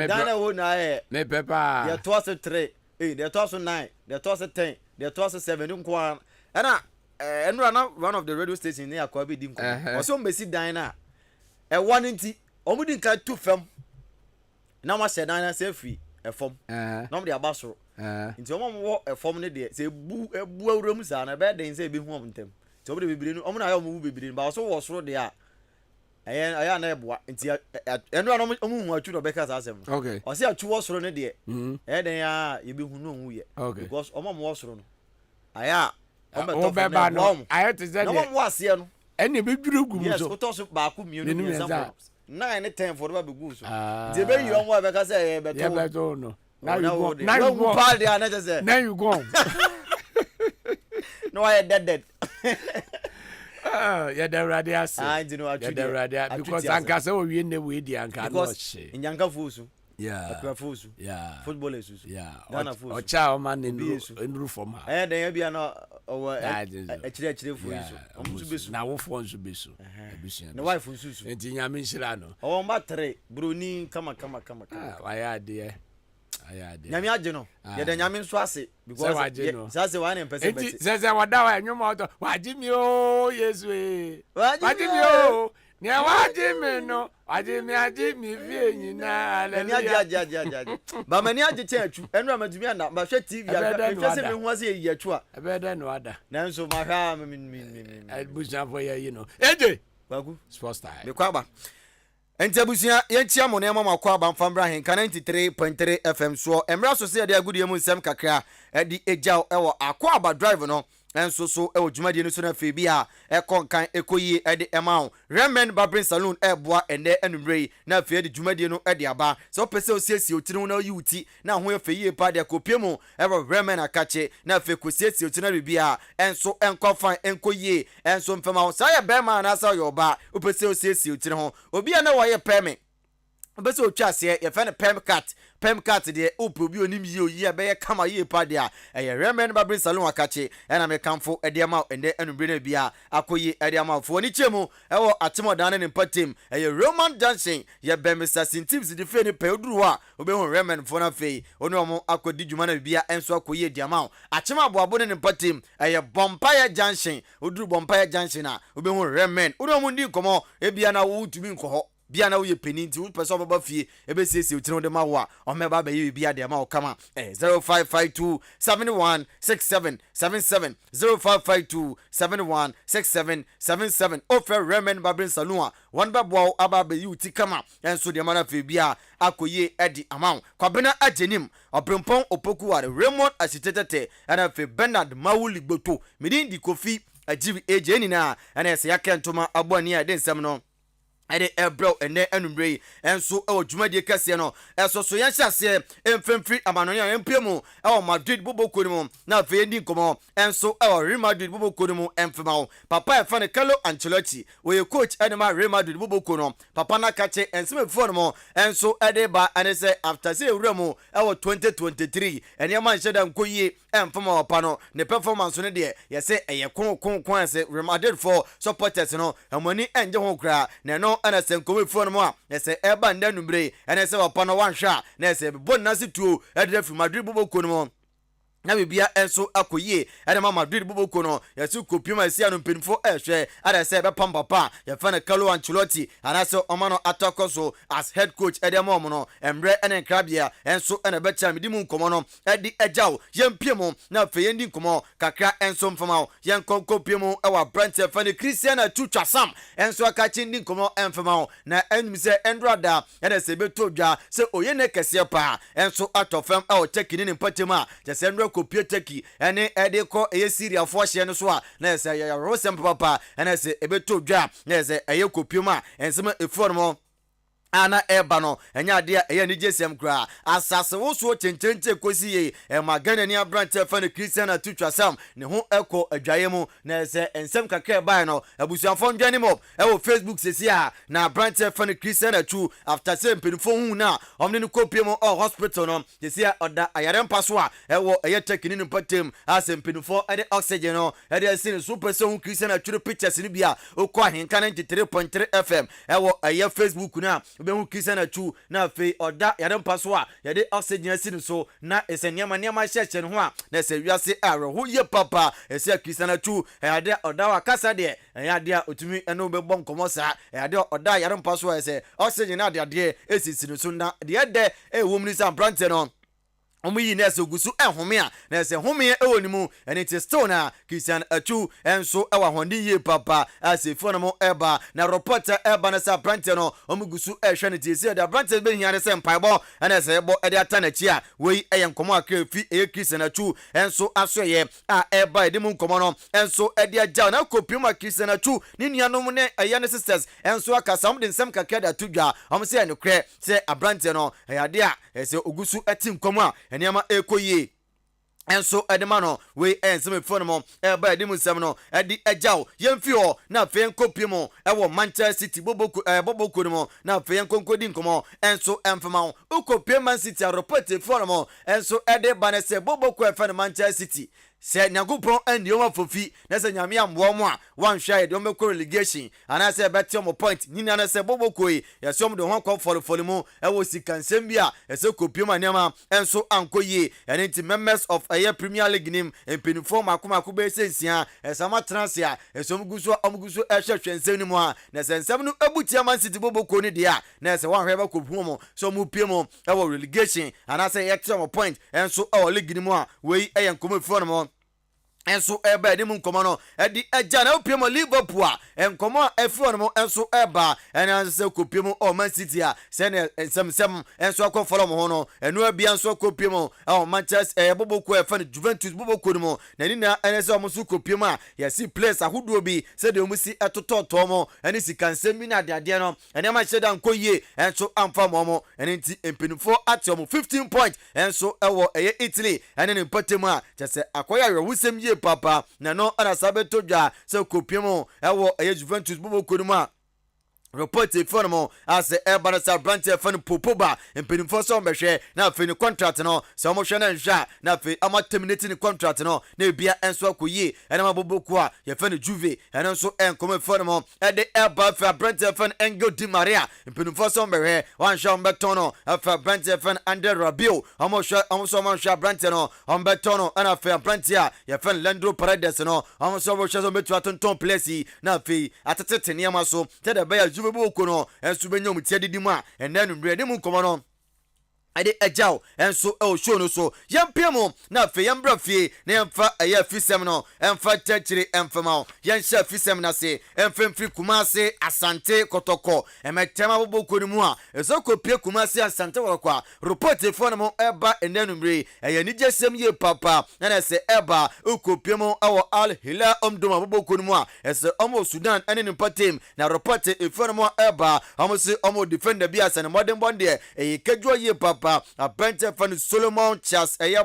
Dana wo na me pepa. There toss 3. There toss 9. There toss 10. There toss 7 nko. Na one of the radio stations near Akwaaba di nko. Oso mbesi dan na one nti omudi nka tu fam. Na ma se dan na se free efom. Na mo de abasoro. Nti omo wo efom ne de se ebu awuram sa na be den se be hu omntem. Nti omo de bibire no omo na ya omo bibire ba so wo soro de a aya na eboa. Nti eno na omo hu atu no be ka sa asem. Okay. O se atu wo soro ne de den ya ye be hu no hu ye. Because omo wo soro no. Aya omo to ba no. Aya te ze de. Omo wo ase no. Ene be dwuru gu so. Yes, o to so ba ku mienu ni example. 9 and 10 for the big so. The baby you want to say better. No. Now you go. Now you go. No, I dead. Yeah, the radius. I do know the radius because Anka say we in the way the Anka no she. In Yanka Fusu. Yeah. Fusu. Yeah. Footballers. Yeah. Ghana Fusu. O cha man in roof from her. Then you no actually Fusu. Na wo fo nso beso. Na wife Fusu. Enti nyame nhira no. O ma 3 broni kama. Waya de. Nyame age no. Ye de nyame nso ase because say one in person bet. Say wada wa enwuma oto. Waji mi o Yesu e. Waji mi o. Nia waje no, waje mi vie nyina. Hallelujah. Ba mani aje chechu. Enra madumi ana ba hwe TV a. Hwe se me ho ase yi achu a. Ebeda no ada. Nanso ma hwa Busa for you know. Eje. Bagu sports time. Me kwaba. Entabusia yentia mo na mama Akwaaba mfambra Ahenkan 93.3 FM so emra so se de agudie mu nsem kakra edi ejaw ewo Akwaaba drive no enso so ewo dwumadie no so na fe bi a ekonkan ekoyi edi emao Remen Barbering Saloon eboa ene enumrei na fe edi dwumadie no edi aba so pese osiesie otiri na yuti na ho efe yie pa de kopiemu ewo Remen akache na fe kosiesie otiri na bibia enso enkofan enkoyi enso mfema sa ya bema na sa yoba opese osiesie otiri ho obi na wo ye peme bese otwa se ye fe ne pem cat de oprobi onim yi oyi be ye kama yi pa de a eye Remen Barbering Saloon akache ena me kamfo ede ama ende enumre na bia akoyi ede ama fo ni chemu ewo atemodan ne mpatem eye Roman dancing ye be Mr. Sintives de fe ni pe oduru a obe hu Remen fo na fe onu omo akodi dwuma na bia enso akoyi ede ama achema aboabo ne mpatem eye Bompire Junction oduru Bompire Junction a obe hu Remen onu omo ndi komo ebia na wo tumi nkoho bia na wo ye peninti wo pese obaba fie ebe siesie otino de ma wo a omeba ba ye bia de ma wo kama 0552 716777 0552 716777 ofer Remen Barbering Saloon a won ba bo aba ba yi uti kama enso de ma na fe bia akoye edi ama kwabena ajenim obrempon opoku ware Raymond asitetete ana fe Bernard Mawuli gboto midin di Kofi ajibi ejeni na ana ese yakentoma aboni a de nsem no ede ebro ene enumrei enso ewo dwumadie kase no eso so yan hyase emfemfiri amanonya empemu ewo Madrid boboko mu na fe ndi nkomo enso ewo Real Madrid boboko mu emfema papa e fa ne Carlo Ancelotti we coach enema Real Madrid boboko no papa na kache enseme fo no enso ede ba ene se after say ewuramu ewo 2023 ene ma nhyeda nkoyie emfema opa no ne performance no de yese eye kon se Real Madrid for supporters no amani enje ho kra ne no ana senkowe fo no mo a ese eba nda numbre ene se opa no wanhwa na ese bo nase tuo ede fi Madrid boboko no mo na bibia enso akoyie ade ma Madrid boboko no yesu kopiuma sia no penfo ehwe ade se be pam papa ye fa na Carlo Ancelotti anase omano atakoso as head coach ede ma omo emre ene krabia enso ene be cha midimu nkomo no edi ejaw yempiemu na fe yendi nkomo kakra enso mfama yenkokopiemu ewa Brent fa ne Cristiano Tuchwa Sam enso akachi ndi nkomo emfama na enyum se endrada ene se beto dwa se oyene kese pa enso atofem e o chekini ne mpatema je se kopie teki ene ede ko eye Syria fo hye no so a na ese ya rosem papa ene ese ebeto dwa na ese eye kopie ma ensema eformo ana eba no enya ade eye ni jesem kra asase wo so chenchenche kosi ye magana ni abrante fa ne Cristiano Tuchwa Sam ne ho eko adwaye mu na ese ensem kakra bai no abusuafo ndwane mo e wo Facebook sesi a na abrante fa ne Cristiano tu after sem penfo hu na omne ne kopie mu hospital no sesi a oda ayare mpaso a e wo eye tekini ne patem asem penfo ede oxygen no ede sin super so hu Cristiano tu pictures ni bia okọ Ahenkan 93.3 FM e wo eye Facebook na be hu Cristiano tu na fe oda yare mpaso a yade oxygen sin so na ese niama hyeche no ho a na ese wiase areho ye papa ese Cristiano tu yade oda wa kasa de yade a otumi eno be bon komosa yade oda yare mpaso a ese oxygen na de esisi so na de ewom ni sam brante no omuyi na so gusu ehome a na se home ewonimu ene ti still na Christian atu enso ewa hondi ye papa asefo no mo eba na reporter eba na sa brante no omugusu ehwe ne ti se da brante be hiare se mpaibo ene se ebo ede atanachi a we eyenkomo akra fi Christian atu enso asoye a eba ede mu nkomo no enso ede agya na kopima Christian atu ni nuanom ne eyane sisters enso akasam de nsem kakada tudwa omse ene kre se abrante no eyade a ese ogusu ati nkomo a eniama ekoye enso edemano we enseme phone mo ba edimu nsem no edi ejaw yemfio na fe nkopie mo ewo Manchester City boboko mo na fe nkonkodi nkomo enso emfema ukopie Man City report phone mo enso ede banese boboko efe Manchester City se Nyankopon anioma fofi na se nyame amwo mo a wan hwa ye de omekọ relegation ana se beti omo point nyina na se bobokoi ye se omo de ho kon folofolo mu e wo sikansem bi a e se kopiem anema enso ankoye ene nti members of a Premier League nim empinifo makomako be sensia e sama transe a e so omguso e hwehwensem ni mu a na se nsem no abutia Man City boboko ni de a na se wan hwe ba kopum mo so mu pie mo e wo relegation ana se ye te omo point enso e wo league ni mu a we e yankomofo no mo enso eba de mu nkomo no edi agya na opiem Liverpool a enkomo afi ono mo enso eba ena se kopiem o Man City a se ne ensem enso akofolo mo ho no enu abia enso kopiem o Manchester boboko e fa ne Juventus boboko no na ni na ene se o mo su kopiem a ya si place ahodo bi se de o mu si etototo mo ene si kansem bi na de no ene ma cheda nkoye enso amfa mo ene nti empinifo ate mo 15 point enso ewo eye Italy ene ne patem a chese akoya wusem papa na no ana sabeto dwa se kopiem ewo eye Juventus boboko no ma report informo as Ebanasa branch fan popoba empinifo so mbehwe na afi ni contract no so mo hwe na nhwa na afi ama terminate ni contract no na bia enso akoyi ena maboboku a ye fan Juve ena nso enkom informo e de Ebanasa branch fan Angel Di Maria empinifo so mbehwe wan hwa mbeton no afi branch fan Andre Rabiot amo hwa amo so man hwa branch no mbeton no ena afi branch a ye fan Leandro Paredes no amo so hwa so betu atonton place na afi atetete niam so te de ba boboko no enso benyom tie didim a enanu mbre de mu nkomo no ade agyaw enso e o show no so yempiem na fe yembra fie na yemfa aya fisem no emfa tachiri emfama yensha fisem na se emfemfri Kumase Asante Kotoko emetema boboko ni mu a eso kopie Kumase Asante worokwa report e phone mo eba enanu mbre aya ni jesem ye papa na se eba ukopie mo awo Al Hilal omdoma boboko ni mu a ese omo Sudan ene ni patem na report e phone mo eba omo se omo defender bi asane modern bonde e kedwo ye papa a bente fan Solomon Charles eye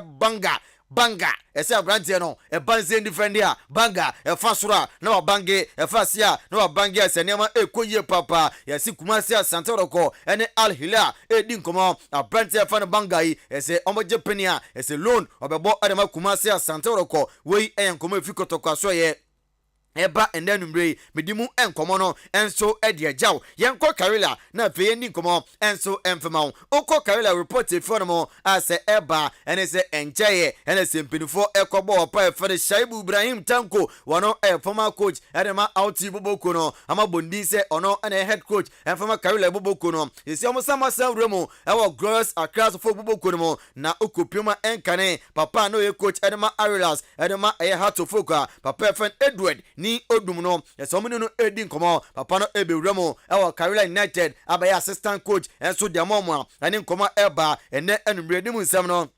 banga ese abrante no e banze defender a banga e fasura na bange e fasia na bange ase nema ekoye papa yesi Kumase Asante Roko ene Al Hilal di nkomo abrante fan banga yi ese omoje penia ese loan obebo adema Kumase Asante Roko we enkomo efikoto kwaso ye eba endanumbre medimu enkomo no enso ede agyaw yenko Karela na fe yendi nkomo enso emfema okọ Karela report efono ase eba ene se enjeye ene se mpinifo ekobo opa efere Shaibu Ibrahim Tanko wono former coach edema outi boboko no ama bondi se ono ene head coach former Karela boboko no esi omosama sanremo ewo Glorious Accra fo boboko no na okopioma enkane papa no ye coach edema Arilas edema Hato Foka papa friend Edward ni odum no esomni no edi nkomo papa no ebewremo ewo Karela United abaya assistant coach enso diamomo ani nkomo eba ene enumre dim nsem no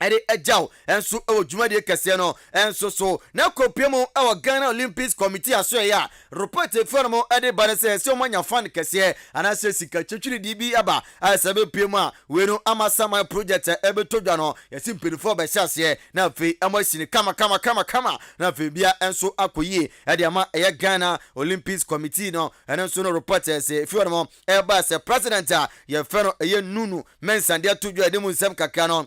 ade agyaw enso ewo dwumade kese no enso so na kopiem ewo Ghana Olympics Committee aso ya report eformo ade banese se omanya fan kese anase sika chechiri dibi aba asabe piem a wenu amasama project ebetodwa no yesi mpirifo be hyase na fe amasini kama na fe bia enso akoye ade ama eye Ghana Olympics Committee no enso no report se eformo eba se president a ye fero eye nunu mensande atodwa de mu nsem kaka no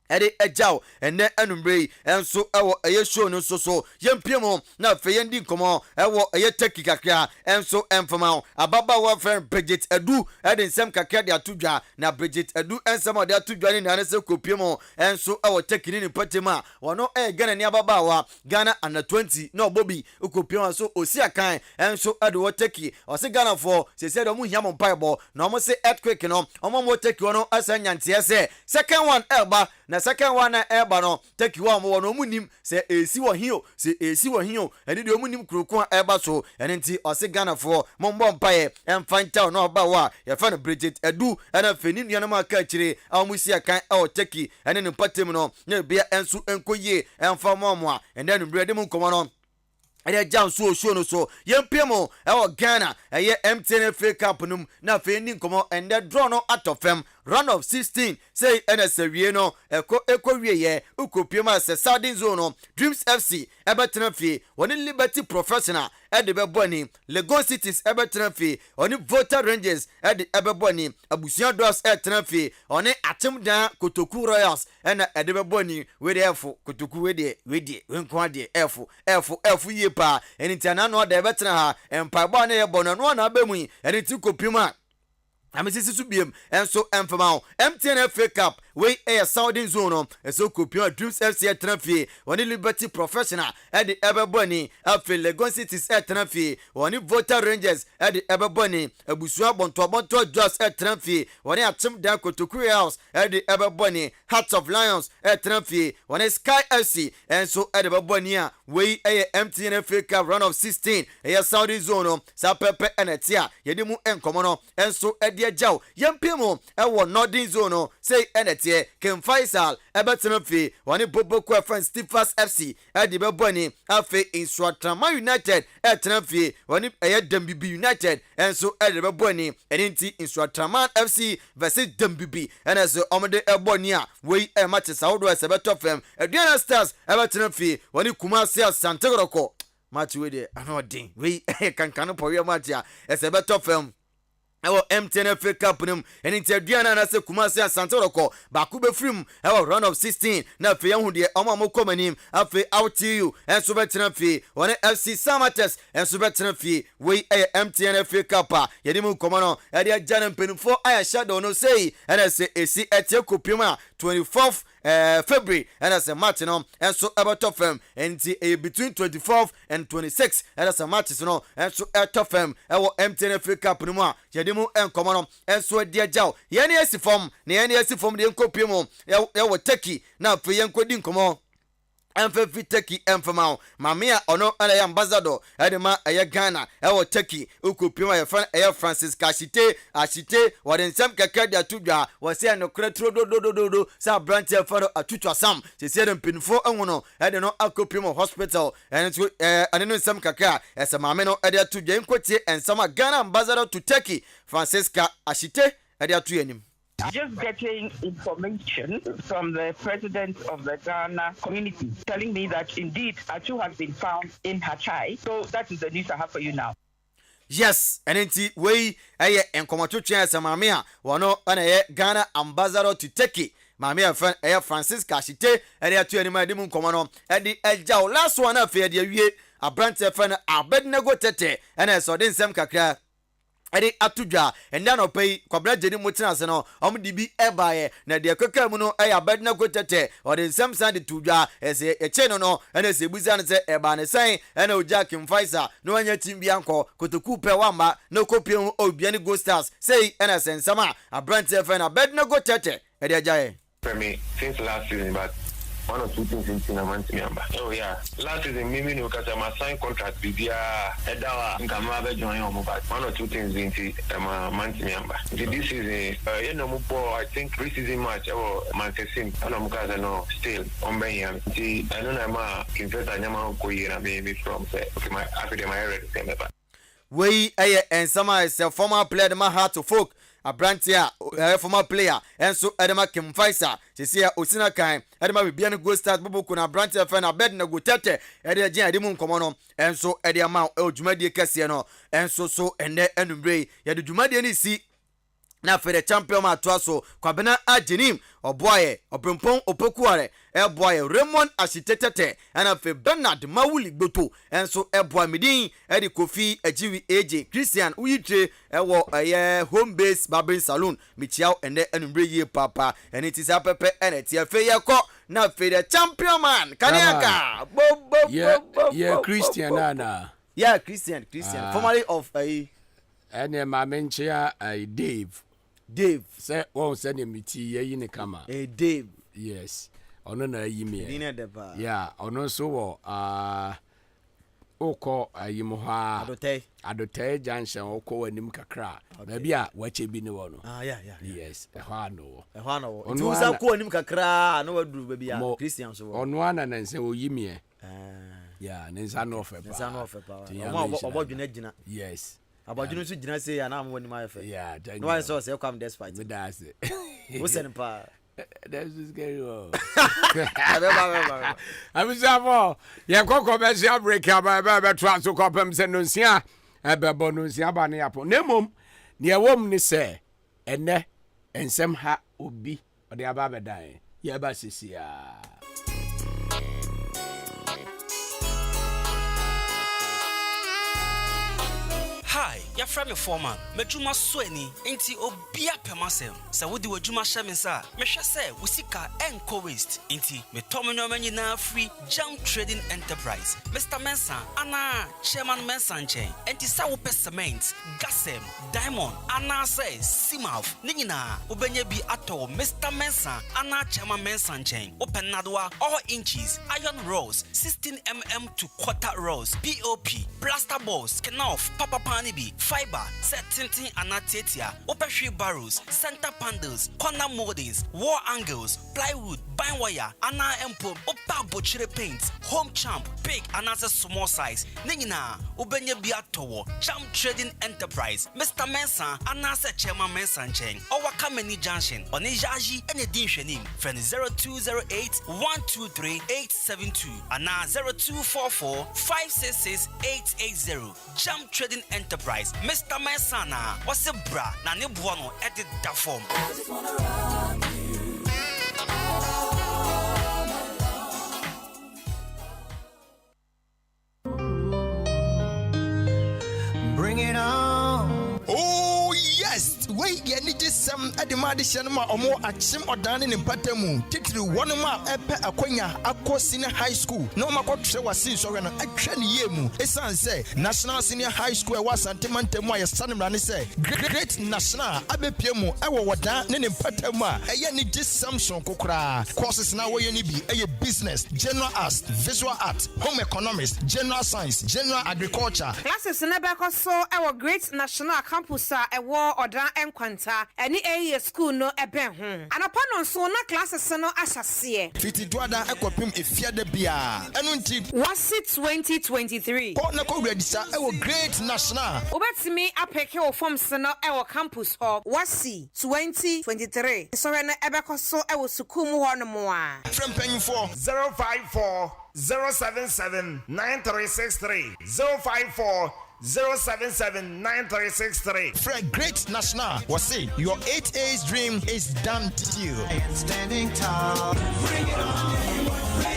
ede agyaw ene anumbre enso ewo eye show no so yempiem na fe yendi nkomo ewo eye teki kakra enso emfama ababa wa friend Bridget Edu ede nsem kakra de atodwa na Bridget Edu ensem de atodwa ni na se kopiem enso ewo teki ni patema wono Ghana ni ababa wa Ghana under 20 no bobi kopiem so osi akan enso ede wo teki osi Ghana for se se do mu hiam mpaibo na omo se earthquake no omo mo teki wono asanyante se second one elba na second one na eba no take one mo no munim se esi wo hio eni de munim krokon eba so eni nti ose Ghana for mombo mpaye emfanta no oba wa ye fa no Bridget Edu ena feni nuanam aka kire amusi akan o take eni ne patem no na bia enso enkoye emfa momo a enda no brede mu nkomo no ede jam so show no so yempiem ewo Ghana eye MTN FA Cup num na fe ni nkomo ende draw no atofem round of 16 say NS wie no eko wie ye ukopiem se Southern Zone no Dreams FC ebetena fie woni Liberty Professional ede beboni Lagos Cities ebetena fie oni Voter Rangers ede ebeboni Abusia Dogs etena fie oni Atimdan Kotoku Royals ena ede beboni we de efo Kotoku we de wenko de efo ye pa enitia no de ebetena ha empaibo na ye bono no na abemu eniti kopima amesisi subiem enso emfamao MTN FA Cup we Southern Zone eso kopia Dreams FC etranfie woni Liberty Professional ede ebeboni afi Lagos Cities etranfie woni Voter Rangers ede ebeboni Abusua bonto Jos etranfie woni Atimdan Kotoku House ede ebeboni Hearts of Lions etranfie woni Sky FC enso ede ebeboni a we MTN FA Cup round of 16 Southern Zone sa pepe enetia yedimu enkomo no enso ede jaw yempemo ewo Northern Zone say enetie Ken Faisal ebetena fi woni Boboko Fan Steelers FC edi beboni afi Insuatrama United etena fi woni Dembibi United enso edi beboni enti Insuatrama FC versus Dembibi enso omde eboni a we match Saudi Sebetofem Aduana Stars ebetena fi woni Kumasi Santegoroko match we de anodin we kan powe match a Sebetofem ewo MTN FA Cup nim enti aduana na se Kumasi Santoroko ba ku be frim ewo round of 16 na fe yahu de omamokomanim afi out you enso betena fi woni FC Samates enso betena fi we MTN FA Cup yedimu komono e de agana mpenufo aya shadow no say ena se esi etie kopima 24th February and as a match no and so about top firm and between 24th and 26th and as a match no and so top firm MTN FA Cup no more yedimu enkomo and so dia jaw yene esi form na yene esi form de nkopiem ya Turkey na fe yenkodi nkomo Emfe Turkey emfamao mamia ono ana ambassador edema Ghana ewo Turkey ukopima ya Francis Ashite wadensem kakra dia tudwa wase anokra trododododo sa branch efaro atutwa sam se dem pinfo enwono ede no akopima hospital enso aneno nsem kakra ese mame no ede tudwa enkotie ensama Ghana ambassador to Turkey Francis Ashite ede atu yanim. Just getting information from the president of the Ghana community telling me that indeed Atu has been found in Hachai. So that is the news I have for you now. Yes, and enti we enkomoto twa samame a wono ana Ghana ambassador to Turkey. Mami a Francis Ashite ere atu anima de mu nkomo no e de eja last one afa de awie abrante fa na Abednego Tete ena so de nsem kakra edi atudwa enda no pay kwabra jeni mutina se no omdibi ebaye na de kaka mu no Abednego Tete odi nsem san de tudwa ese eche no ena se buza ne se eba ne san ena Ojak Mfaisa no anya tim bi anko Kotoku pe wamba no kopiem obiani Go Stars say ena sensama abrante fa na Abednego Tete edi ajaye for me since last season, but one or two things in a month member. Oh yeah, last season me no because I'm a signed contract with the Edawa Nkama join on but one or two things in a month member. This season, you know, I think pre-season match or Manchester and I'm because no still on Benham. I don't know I'm invest a nyama koyera maybe from say okay my after my area the same but we and some is a former player my heart to folk Abrantia former player enso Edema Kimfaisa sisi ya Osina kan Edema bibian Go Stars bobo na Abrantia fa na Abednego Tete ede agin ade mu nkomo no enso ede ama odwumadie kese no enso so ene enumbre ye de dwumadie ni si na for the champion matwaso kwabena ajenim oboye obrempon opokuare eboye Raymond Ashitetete ana fe Bernard Mawuli Gboto enso eboa midin edi Kofi Ajiwi AJ Christian Uyitre ewo home base barbering salon michiao ene enumbre ye papa ene tisa pepe ene tie ye ko na fe the champion man kaniaka yeah Christian ana yeah Christian formerly of ene mamenchia Dave say won send him ti ye ne kama Dave yes ono na yi me yeah ono so wo oko ayimo ha adotei junction oko wanim kakra na bia wache bi ne wo no yeah yes ehwa no tu sa ko wanim kakra na waduru ba bia Christian so ono ana na nse oyi me yeah nensa no ofe pa obo dwena gina yes About you to Gina say, and I'm winning my face. Yeah, no, I saw say, come despite. That's it. What's in pa? That's just scary. I was up. Yeah, Coco Bessia break up by transfer copum Sendosia, a babonusia baniapo. Nemum, near woman say, and some ha would be, or the ababa dying. Yeah, Bassisia. Hi, you're from your foreman. Mejuma Sweni, ain't you obia pemasem? So, would you a Juma Shamisa? Mesha say, we seek our enco waste. Ain't me Tomino Manina free jump trading enterprise. Mr. Mensa, Anna, Chairman Mensan chain, and Tisawo Pessaments, Gassem, Diamond, Anna says, Simouth, Nina, Ubenya be ato, Mr. Mensa, Anna Chairman Mensan chain, open Nadwa, all inches, iron rolls, 16mm to quarter rolls, POP, plaster balls, Kenoff, Papa Panibi, fiber, set tinting anatetia, opera barrels, center panels, corner moldings, wall angles, plywood, bind wire, ana empo, opa butchery paints, home champ, big and as a small size, Nina, Ubenya Biatowo, Champ Trading Enterprise, Mr. Mensa, Anasa Chairman Mensan Chain, our Kameni Junction, on Ejaji and Editioning, friend 0208 123 872, and 0244 566 880, Champ Trading Enterprise, Mr. Mensana, what's a bra, Nani Buono, edit that form. Bring it on. Oh, yes. Wait, you need some at the Madishanma or more at Sim or down in Patemu. Titru one ma epe Akonya, Akwa Senior High School. No Makot was since or an action yemu. Esan say, National Senior High School was Antimantemo, a son of say, Great National, Abe Piemo, Awa Wada, Nin Patema, a yani just Samson Kokra. Courses now where you need be a business, general arts, visual art, home economics, general science, general agriculture. Classes in Abacos so our great national campus a war or da enquanta any area school no eben and upon so na classes no asase. Fiti Dwada Equipim if the bia. And was it 2023? Partner register our great national. Obet me apeke or from Sena our campus or was 2023. So when Abacos so I was sukumu one more. From paying for 054 077 9363 054 077-9363. Fred Great National was saying your 8A's dream is done to you. Standing tall. Bring it on.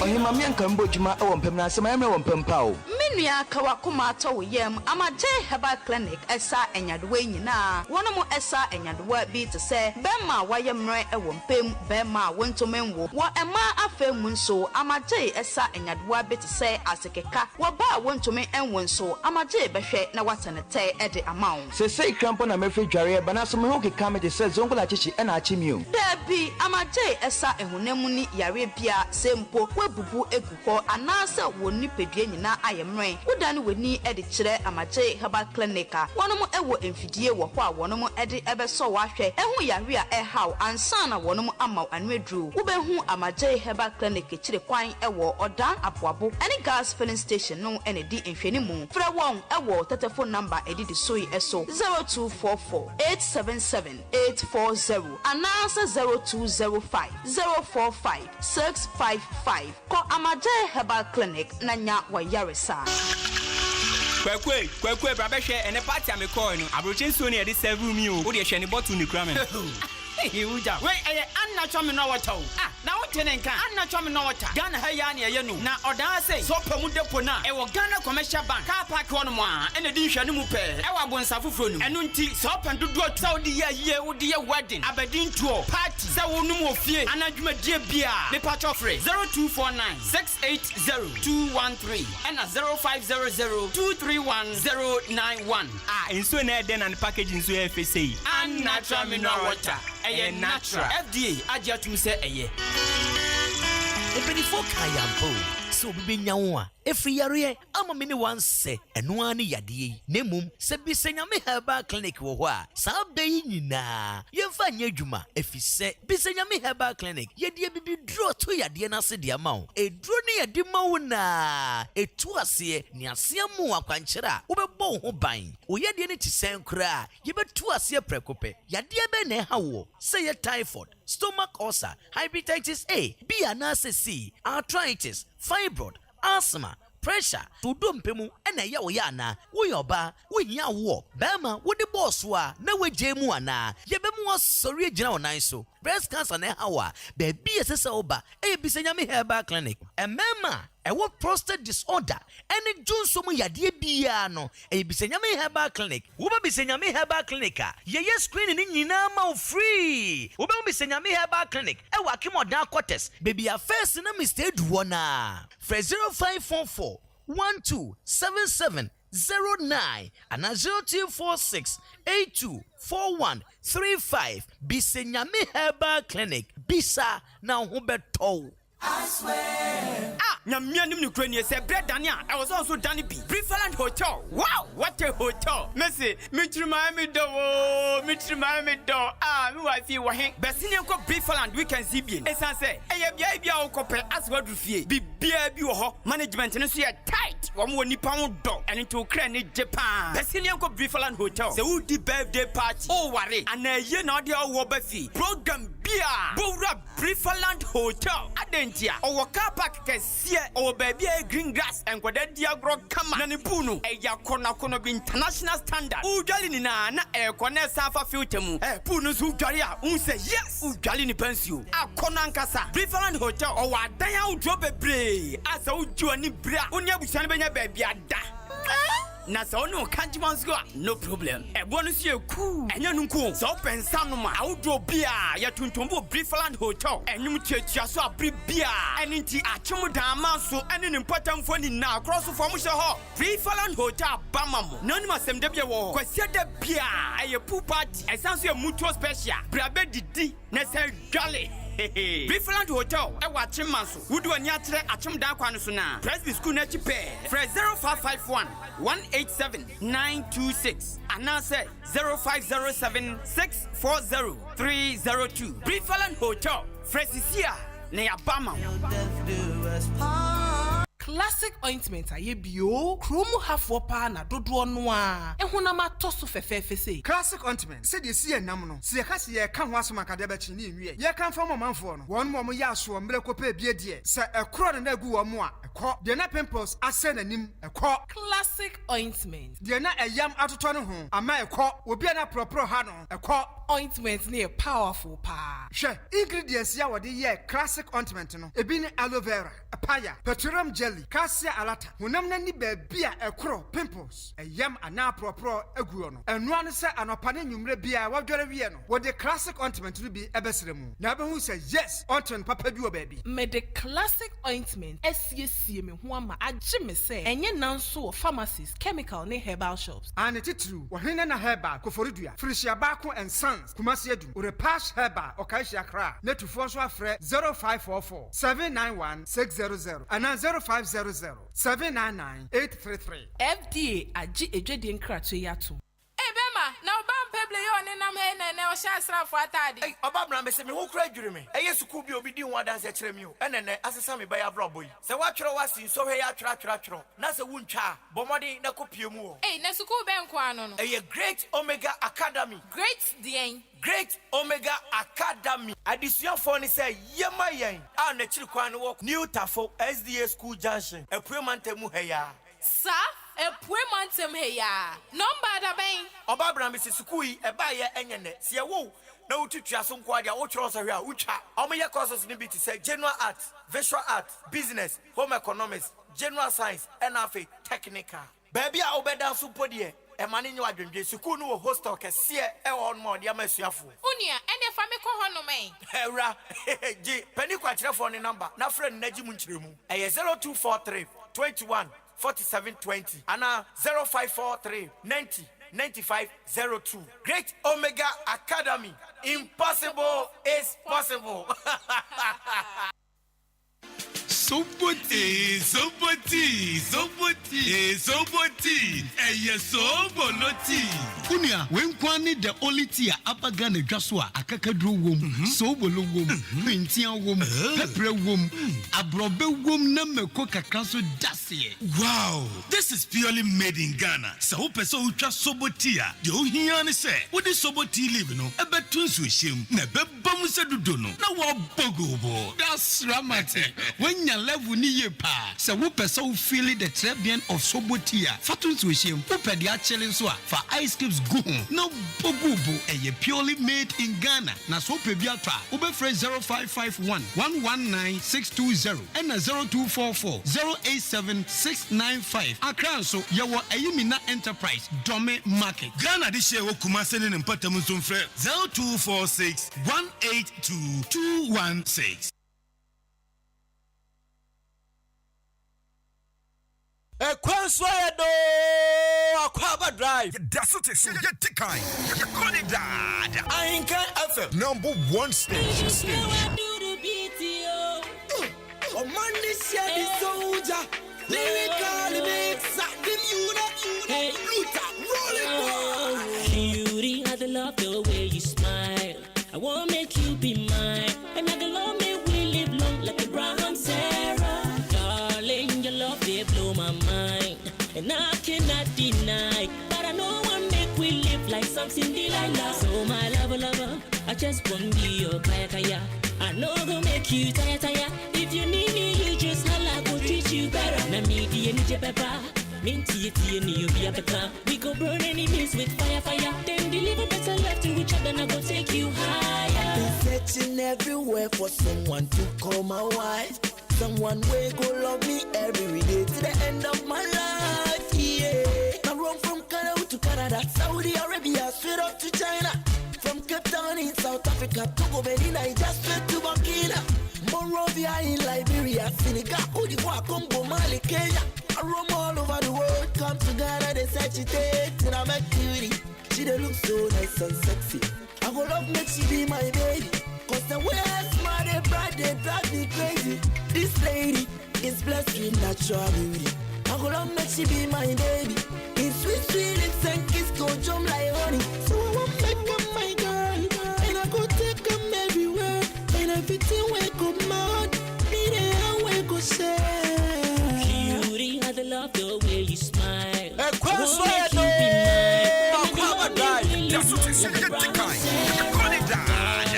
Ohimami ankambo juma ompem na sema emre wompem pao. Menua kawakuma to yem amaje herbal clinic esa enyadewe nyina. Wono mo esa enyadewe bi te se bema wayemre ewompem bema wontomenwo. Wo ema afemu nso amaje esa enyadewe bi te se asekeka. Wo ba wontomen enwo nso amaje behwe na watanete ede amount. Se sei krampo na mefe dware bana so me ho keka me te se zongola chichi ena achimio. Dabi amaje esa ehunemu ni yare bia sempo bubu eguko anasa woni pedue nyina ayemre wodane weni ede kire amaje herbal clinic wonomo ewo emfidie wo ho a wonomo ede ebeso wahwe ehu yare a ehaw ansana wonomo amaw anwedru wobehu amaje herbal clinic kire kwan ewo odan aboabo ene gas filling station no ene di enfweni mu fra won ewo telephone number edidi soi eso 0244 877 840 anasa 0205 045 655 ko amaje herbal clinic nanya wa yaresa kwekwe brabehwe ene party amekọ no abrochen so ne e de serve me o wo de hwe ne bottle ni kura me Uja. Wait, Anna Chommy no water. Now Tenenka, Anna Chommy no water. Ghana Hayani, you now Oda say, so Pamudepona, a Ghana commercial bank, car park one more, and a dish and mupe, our one Safufun, and Unti, Sop and do Saudi year, dear wedding, Aberdeen tour, party, so no more fear, and I do my dear beer, the patch of 0249 680 213 and a 0500 231 091. And so then and packaging so FSA. And natural mineral water. A natural FDA ajatum say eye. Ebeni fo kayampo se obi benya wo a efri yare ama me ne wanse eno ani yade yi nemum se bisenyame herbal clinic wo ho a saa bayi nyina yemfa nya adwuma efise bisenyame herbal clinic yede bibi duro to yade na se de ama wo eduro ne yade ma wo na etu ase ne ase mu akwankyera wo bebo ho ban wo yade ne tisen kura yebetu ase prekope yade be na ha wo say ye typhoid stomach ulcer hepatitis A B and C arthritis fibroid asthma pressure to mpemu ena ya wo ya na wo yoba wo hia wo bema wo de boss wa na waje mu ana yebemu osori agina wonan so breast cancer na hawa baby esese oba e bisenyame herbal clinic emema ewo prostate disorder ene junso mu yade bia no e bisenyame herbal clinic wo ba bisenyame herbal clinic a ye screen ni nyina ma free wo ba bisenyame herbal clinic e wa kimodan quarters baby a first na mistake duona for 0544 127709 and 0246 824135 Bisenyame Herbal Clinic Bisa na ho beto. I swear. Nyamia nim no krani say bread Dania. I was also Danny B. Preferland Hotel. Wow, what a hotel. Messi, mitrima me do. Me wife wa hen. Besini ko Preferland weekend CB. Esan say, bia wo kope as wadu fie. Bibia bi wo ho. Management no so tight. Wo mo nipa wo do. Eni to kra ni Japan. Besini ko Preferland Hotel. Say who di birthday party. Oh worry. Ana ye na de wo ba fi. Program bia. Bowra Preferland Hotel. Adentia. Owo car park kesie. Owo baby green grass and kwada diagro kama. Na ni punu. Eya kono bi international standard. Udwali ni na kone safa filter mu. Punu su udwali a unse yes. Udwali ni pensio. Akona nkasa. Preferland Hotel owo adan ya udwo bebre. Asa udwo ni bra. Onya bushane benya baby ada. Na so no kanjiman's go no problem. Ebonu sie ku. Enya nunku. So pensa no ma. Awdo bia ya tuntumbo Preferland Hotel. Enyum chetua so abri bia. Eninti achemu dan manso ene nimpatamfo ni na cross form hye ho. Preferland Hotel bamamo. Nani masem de bia wo. Kwasia de bia eye pool party. Esanso e mutual special. Brabe didi na se dwale. Preferland Hotel ewa chimanso. Wudu ani akyere achemu dan kwa no so na. Presby school na chipe. Fresh 0551 187-926 and now say 0507-640-302. Preferland Hotel, Fresisia, Neabama. Classic ointment aye bio kromu hafo pa na dodo no a ehuna ma toso fefefe sei classic ointment se de sie nam no se ka se ye ka ho asoma ka de ba chi ni nwie ye kan fa manfo no won mo ya so mre ko pa bie de se ekro na gu wo mo a ekọ de na pimples ase na nim ekọ classic ointment de na eyam atoto no ho ama ekọ obi na propro ha no ekọ ointment ne powerful pa hwe ingredients ya wode ye classic ointment no ebi ne aloe vera apaya petroleum jelly cassia alata honam na ni baabia ekro pimples eyam ana propro aguo no eno an se anopa ne nwumre bia wadware wie no wode classic ointment no bi ebesremu na abehu se yes ointment papa bi o baabi me the classic ointment esiesie me ho ama agye me se enye nanso pharmacies chemical ne herbal shops and titru wohene na herbal koforidua frisia baako and sons kumasi adum ore pass herbal okaishi akra netufo so afre 0544 791 600 and 0500-799-833. FDA aji ejwedi nkrato yato. Bema, na oba mpeble yo ne nam he ne o sha asrafo atade. Ei, oba bra me se me ho kra dwure me. Eye suku bi obi di ho adanse kire me o. Enene asesa me ba ya bra boy. Se wa twere wasi so hwe ya twere. Na se wuntwa bomodi na kopie mu o. Ei, na suku be nko ano no. Eye Great Omega Academy. Great Dien. Great Omega Academy. Adisuafo ni say yema yen. A na kiri kwan no New Tafo SDA School Junction. Epuemantemu heya. Sa epuemantem heya. Number da ben. Oba bra me se suku yi eba ye enyene. Se wo na ututwa so nko ade a wo twero so hwe a utwa. Omoye courses ni bi ti say general arts, visual arts, business, home economics, general science, and afi technical. Baby a obeda so podie. Emani nyo adwendwe suku no hostel kese e won mo de amasuafo. Unia ene fa me ko hono men. Ewra ji pani kwa kirefo ni number na friend naji mu nkiremu. Eye 0243 21 4720 ana 0543 90 9502. Great Omega Academy. Impossible is possible. Soboti. Soboloti. Kunia, when kwani the only tea apagane jaswa, akakadro wom, sobolo wom, pintia wom, pepre wom, abrobe wom name koka kanso dasie. Wow, this is purely made in Ghana. So peso ucha sobotia. Yo hiani se, what is soboti live no? Ebe tunsu shim, nebe bamusa dudono. Na wa bogobo. That's Ramate. When you level ni ye pa, so wo peso feel the trebian of sobotia. Fatunsu shim, upe dia challenge so for ice cubes go. No bogobo, a purely made in Ghana. Na so pebiatra. Ube fresh 0551 119 620 and 0244 087 695. Akran so yawa Ayimina Enterprise Dome Market. Ghana this year Kumase in Patamusum 0246 182 216. Akwaaba Drive. That's what it's Ahenkan FM. Number 1 station. Oh man, this year the soldier. Lyrical mix. Hey, Cutie, I love the way you smile. I wanna make you be mine. And I love me, we live long like Abraham, Sarah. Darling, your love, they blow my mind. And I cannot deny. But I know one make we live like something Delilah. So my lover, I just wanna be your kaya. I know gonna make you tire. If you need me, you just holla, go treat you better. Na me the energy pepper. Minty and you be a better. We go burn enemies with fire. Then deliver better love to each other, and I go take you higher. Been searching everywhere for someone to call my wife. Someone will go love me every day to the end of my life. Yeah, I roam from Canada to Canada, Saudi Arabia, straight up to China. From Cape Town in South Africa, Togo, Benin, I just straight to Burkina. Monrovia in Liberia, Senegal, Cote d'Ivoire, Congo, Mali, Kenya. I roam all over the world, come to Ghana, they say she takes and I'm a cutie. She dey look so nice and sexy. I go love make she be my baby. Cause the way I smile, they bright, they drive me crazy. This lady is blessed with natural beauty. I go love make she be my baby. In sweet lips and kiss go jump like honey. So I won't make her my girl. And I go take them everywhere. And everything wake up my heart. Me there I wake up share. Cutie, I love the way you smile. I won't make you be mine. Akwaaba Drive. That's what it's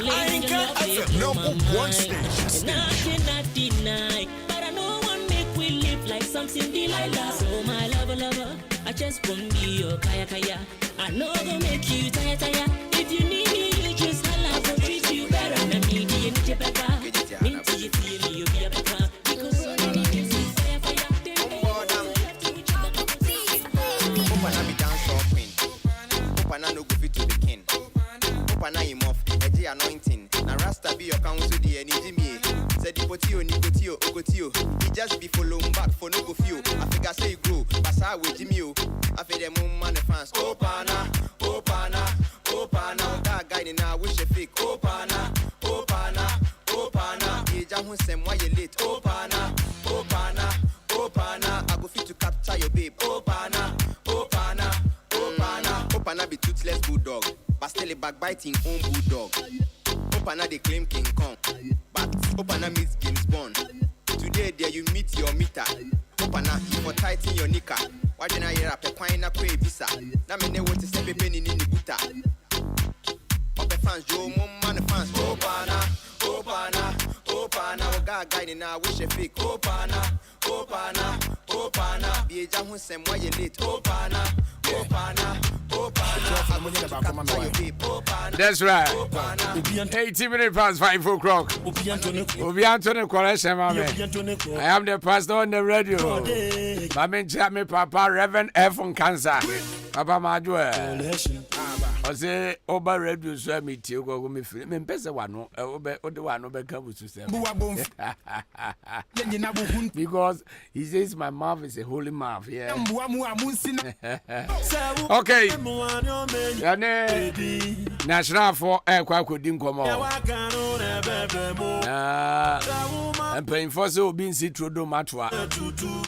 Ahenkan FM. Number 1 station. And I cannot deny. But I know one make we live like something Delilah. So my lover, I just won't be your kaya. I know gonna make you tire. If you need me, you just holla, go treat you better. Na me the energy pepper. Minty and you be a better. Because so many things is fire. Opana me dance off queen. Opana no go fit to the king. Opana him off, the anointing. Na Rasta be your counsel, the energy me. Said the potio, nicotio, ogotio. He just be follow back for no go feel. I figure say grow, pass out with Jimmy. I feel the moon man the fans. Opana. That guy in now wish a fake. Opana. Ija who sem why you late. Opana. I go fit to capture your babe. Opana. Opana be toothless bulldog, but still a backbiting own bulldog. Opana they claim King Kong, but Opana meets James Bond. Today there you meet your meter. Opana you for tighten your knicker. Why don't I hear a pepina kwe visa? Na me ne what to say penny in the buta. Ope fans Joe man fans. Opana. Oga guy now wish a fake. Opana. Be a jam who sem why you late. Opana. That's right. 18 minutes past 5 o'clock. Obi Anthony Correction, mama. I am the pastor on the radio. Mama, me Papa Reverend F on cancer. Papa Majue. I say over radio so me tio go me free. Me pese wano obe ode wano be ka busu se. Because he says my mouth is a holy mouth. Yeah. Okay. Yane national for kwa kodi nkomo. And paying for so being see through do matwa.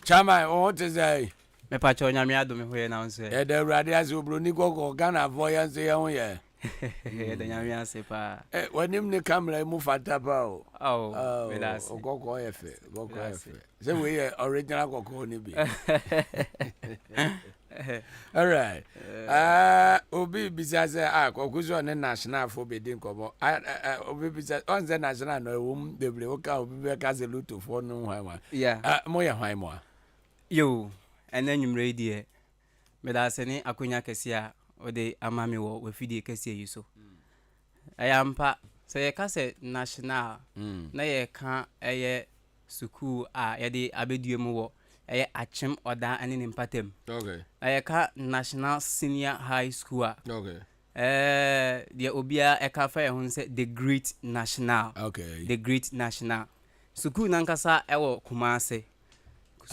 Chama what is say? Me pacho nyame ado me hoye na onse. E de urade ase obroni gogo Ghana voyance ye ho ye. E de nyame ase pa. Wanim ne camera mu fata pa o. Oh, me das. Gogo efe, gogo efe. Say we original gogo ni bi. All right. Obi bisa say kokuzo ne national for be din komo. Obi bisa on the national no wum deble o ka obi be ka se luto for no hwan. Yeah. Mo ye hwan mo. Yo, and then you ready. Me da se ni akonya kese a ode amame wo we fidie kese yi so. Ayampa say ka se national na ye ka eye suku a ye de abeduemu wo eye achem oda ane ne mpatem. Okay. Eye ka national senior high school a. Okay. The obia eka fa ye hun say the great national. Okay. The great national. Suku nankasa ewo Kumase.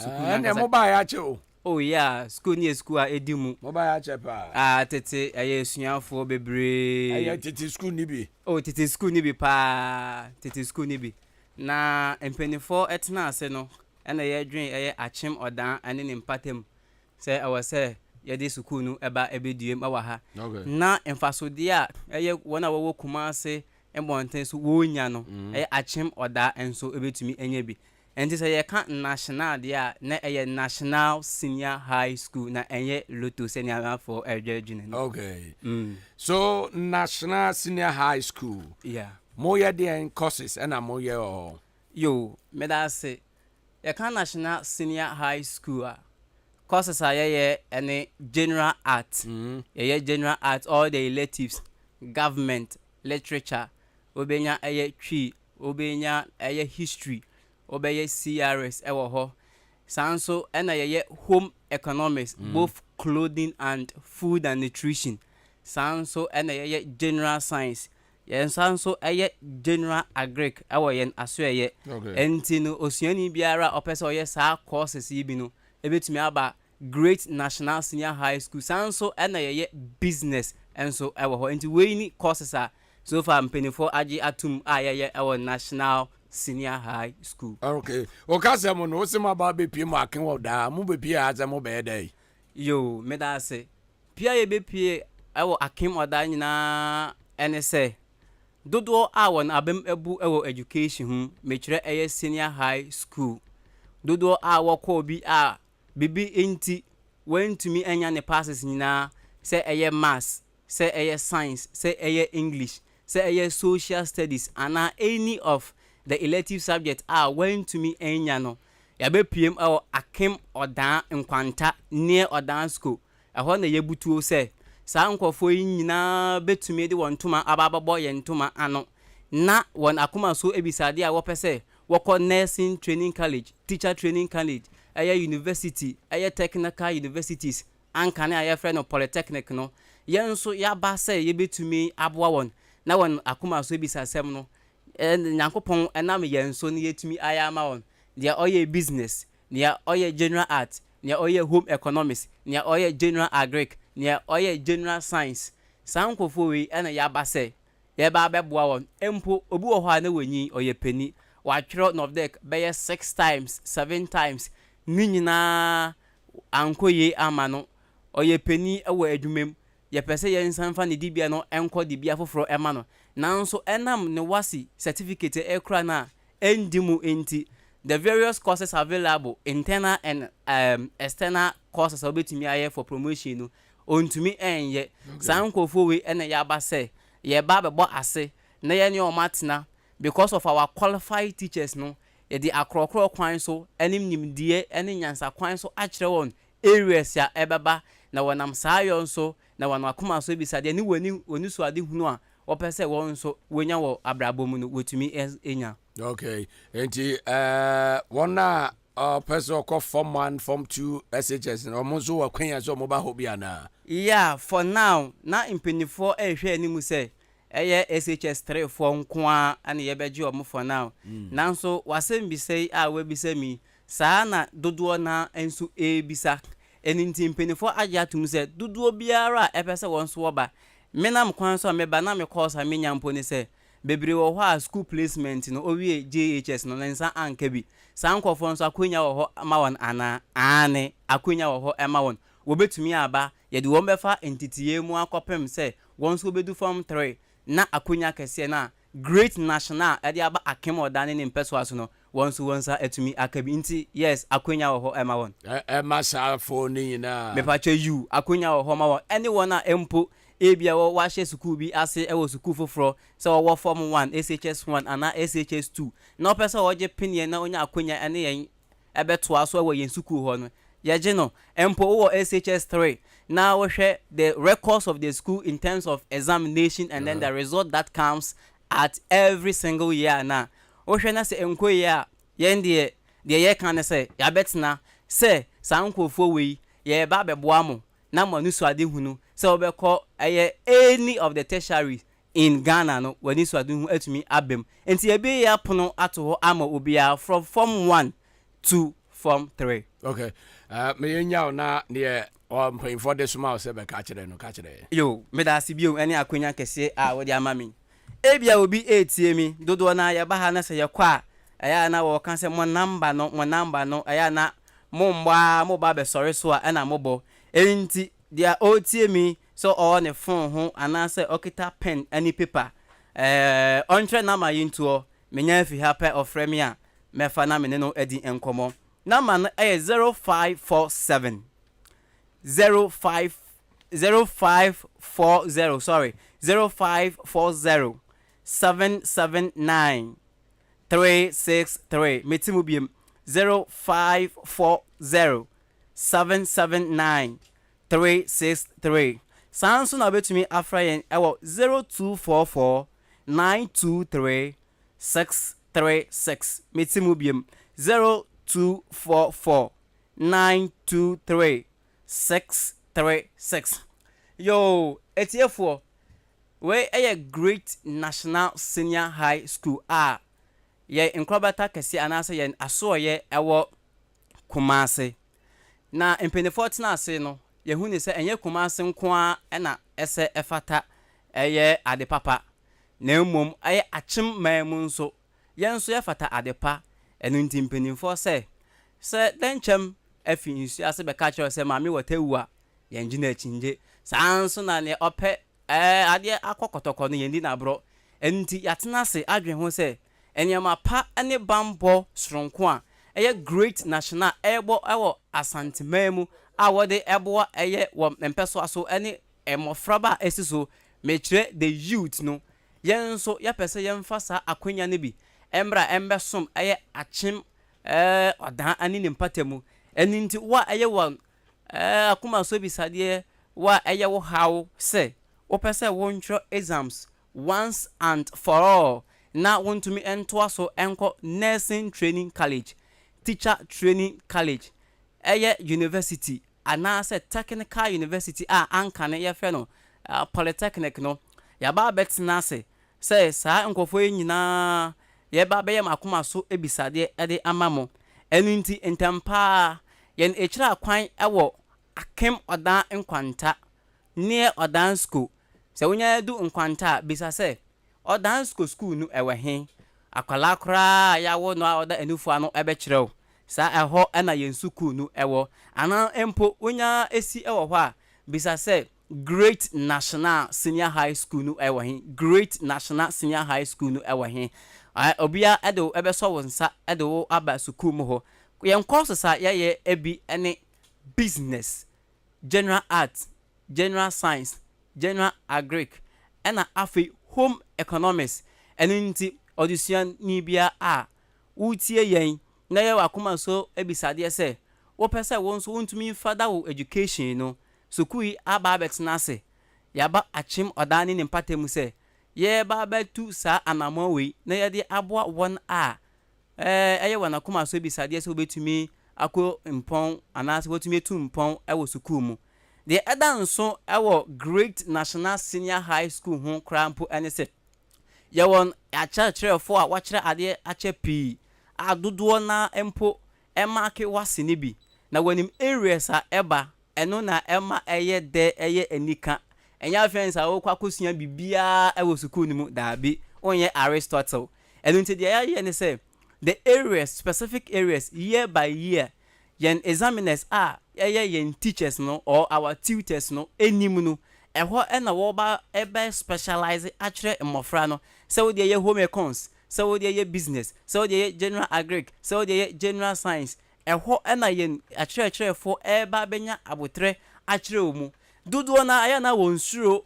And mobile acho. Oh yeah, school near school edimu. Mobile achepa. Tete aye suafo bebre. Aye tete school ni bi. Oh tete school ni bi pa. Tete school ni bi. Na empenifo etna ase no. Ena ye dwen aye achem odan ane ne mpatem. Say awa say ye de school no eba ebeduem awa ha. Okay. Na emfasode a aye wona wo Kumase embonten so wo nya no. Aye achem oda enso ebetumi enye bi. And this is a national dia na a national senior high school na enye loto senior for Ejejin. Okay. So national senior high school. Yeah. Moya there courses and moya or yo me da say ya kan national senior high school courses are any general art. General art all the electives government literature obenya tree obenya history obeye CRS ewo ho sanso ena ye home economics both clothing and food and nutrition sanso ena ye general science ye sanso general agric ewo yen aso ye enti no osuani biara opese oye sa courses yi bi no ebetumi aba great national senior high school sanso ena ye business enso ewo ho enti we ni courses a so far mpenifo agi atum ye ewo national senior high school. Okay. Okase mo no se ma ba be pie mo aken wo da mo be pie aza mo be dey. Yo, me da se. Pia ye be pie ewo aken oda nyina ene se. Dodo a won abem ebu ewo education me kire eye senior high school. Dodo a wo ko bi a bibi enti when to me enya ne passes nyina se eye maths, se eye science, se eye english, se eye social studies and any of the elective subject went to me enya no ya be pm akem odan nkwanta near odan school ehọ na yebutuo se sa nkofo nyina betumi de wontuma abababo ye ntuma ano na won akoma so ebisade a wo pese woko nursing training college teacher training college university technical universities ankane aye friend of polytechnic no yenso ya ba se ye betumi aboa won na won akoma so ebisasem no and Yankopon enam yenso ni yetumi ayama on dia oye business nia oye general art nia oye home economics nia oye general agric nia oye general science sankofo we ena ya base ye ba beboa won empo obi wo ho na wanyi oye pani wa twero no deck be 6 times 7 times ni nyina ankoye amano oye pani ewo adwumem ye pese ye nsanfa ne dibia no enko dibia foforo ema no nanso enam ne wasi certificate ekra na endimu enti the various courses available internal and external courses obetumi aye for promotion no ontumi enye sankofo we ene ya ba se ye ba bebo ase na ye ne o matena because of our qualified teachers no ye di akrokro kwan so enim nimdie ene nyansa kwan so akire won areas ya ebeba na wonam sayo nso na wanakoma so bisade ni woni so ade hunu a opese won so wonya wo abrabom no wotumi enya. Okay. Enti wona person call form 1 form 2 SHS no mo so wakwan so mo ba ho bia na. Yeah, for now na impanyifo ehwe animu say eye SHS 3 for nko a na ye beje omo for now. Nanso wasem bi say a we bi say mi saa na dodo na enso e bisa eninti impanyifo agye atum say dodo biara epese won so oba menam kwan so me ba na me course a menya mpo ni say bebre wo ho a school placement no owie JHS no nsa anka bi saa nkofo nso akonya wo ho ma won ana ane akonya wo ho ema won wo betumi aba ye de won befa entitiye mu akopem say won so bedu form 3 na akonya kese na great national e de aba akem odane ne mpeso aso no won so wonsa etumi akabi nti yes akonya wo ho ema won ma sa fo ni na me pa che you akonya wo ho ma won anyone a empo ebia wo wa hye school bi ase e wo school foforo se wo form 1 SHS 1 ana SHS 2 no pese wo je pinye na onya akonya ene yen ebeto aso wo yen school ho no ye je no empo wo SHS 3 now we share the records of the school in terms of examination and then the result that comes at every single year na we share na se enko year yen de ye kan say ya betna say sankofo we ye ba beboa mo na mo nusu ade hunu say obekọ any of the tertiaries in Ghana no when nusu ade hu atumi abem enti ye be ya pono ato ho ama obia from form 1 to form 3. Okay. Me yenya na ne paying for the small sebe ka kire no ka kire. Yo, me da sibio ene akonya kese a wo di amami. Ebia obi etie mi dodo na ya ba ha na se ye kwa aya na wo kan se mo number no aya na mo mba mo ba be sorry so a na mo bo. Enti dia otie mi so all ne phone ho anase okita pen any paper. Ontre na ma yinto menya fi ha pe ofre mi a me fa na me ne no edi enkomo. Number no 0547 0540 sorry 0540 779 363 metimu biem 0540 779 363 sanso na betumi afra yen ewo 0244 923 636 metimu biem 0244 923 636. Yo, etiefo we a great national senior high school ye inkrobata kesi anase ye aso ye ewo Kumase na impenefort na ase no ye hu ni se enye Kumase nko a na ese efata eye adepapa na emom aye achim mamu nso ye nso ye fata adepa enu ntimpenifo se denchem afi nsu ase be ka kire se maami watawu a ye ngina achinje sanso na ne ope ade akokotoko no yendi na bro enti yatena se adwen ho se enyama pa ene bambo sronko a eye great national ebo ewo asantememu a wode ebo eye wo mpeso aso ene emofraba esiso mekire the youth no yenso yapese yemfasa akwanya ne bi embra embesom eye achim odan ani ne mpatemu eninti wa eye won akuma so bisade wa eye wo hawo se wo pese wo ntro exams once and for all na want to me ento so enko nursing training college teacher training college eye university ana se technical university anka ye fe no polytechnic no ya ba betina se sa nkofo nyina ye ba be ye makoma so ebisade ede amamo eninti entampa yen echira kwan ewo akem odan nkwanta near odan school se wonya du nkwanta bisa se odan school nu ewe hen akwala kra ya wo no oda enufu ano ebe kirew sa eho na yen school nu ewo ana empo wonya esi ewo ho a bisa se great national senior high school nu ewe hen great national senior high school nu ewe hen obia edo ebe so wonsa edo aba school mu ho yen course sa ye ebi ene business general arts general science general agric ena afi home economics eninti audition ni bia utie yen na ye wakoma so ebisade se wo pese won so wontumi fada wo education no sukui aba betina se yaba achim odani ne mpatemu se ye ba betu sa anamo we na ye de aboa won ɛyɛ wana kuma so bi sadeɛ sɛ wobɛtumi akɔ mpɔn anaasɛ wotumi etu mpɔn ɛwɔ sukuu mu deɛ ɛda nso ɛwɔ Great National Senior High School ho koraa mpo ɛne sɛ yɛwɔ akyerɛkyerɛfoɔ a wakyerɛ adeɛ akyɛ pii a dodoɔ na mpo ɛmaake wase ne bi na wɔnim areas a ɛba ɛno na ɛma ɛyɛ dɛ ɛyɛ anika ɛnyɛ afɛn sa wɔkɔ akɔsua biribiara ɛwɔ sukuu no mu daabi ɔnyɛ Aristotle ɛno nti deɛ yɛayɛ ne sɛ the areas specific areas year by year yen examiners yen teachers no or our tutors no enim no ɛhɔ ɛna wɔba ɛbɛ specialize akyerɛ mmɔfra no sɛ wo de yɛ home econs sɛ wo de yɛ business sɛ wo de yɛ general agric sɛ wo de yɛ general science ɛhɔ ɛna yen akyerɛkyerɛfo ɛba bɛnya abotrɛ akyerɛ wo mu dodoɔ na ayɛ na wɔn suro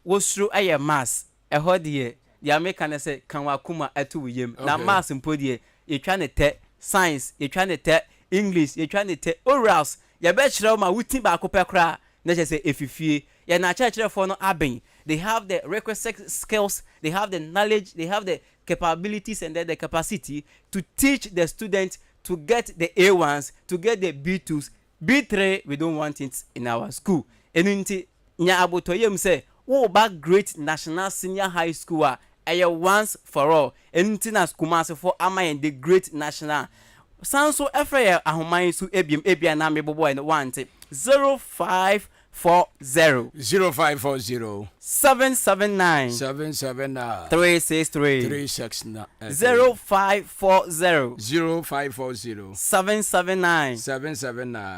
wɔsuro ɛyɛ mass ɛhɔ deɛ the American say kanwa kuma etu yem na mass mpo de you try ne te science you try ne te English you try ne te orals ya be kyerɛ ma wuti ba ko pekra na kyerɛ sɛ efifie ya na kyerɛ for no aben they have the requisite skills they have the knowledge they have the capabilities and the capacity to teach the students to get the A1s to get the B2s B3 we don't want it in our school enunti nya abotoyem sɛ wo ba Great National Senior High School once for all entina kumase for amayen the Great National sanso efre ahoman su ebia na mebobo en want 0540 0540 779 363 0540 779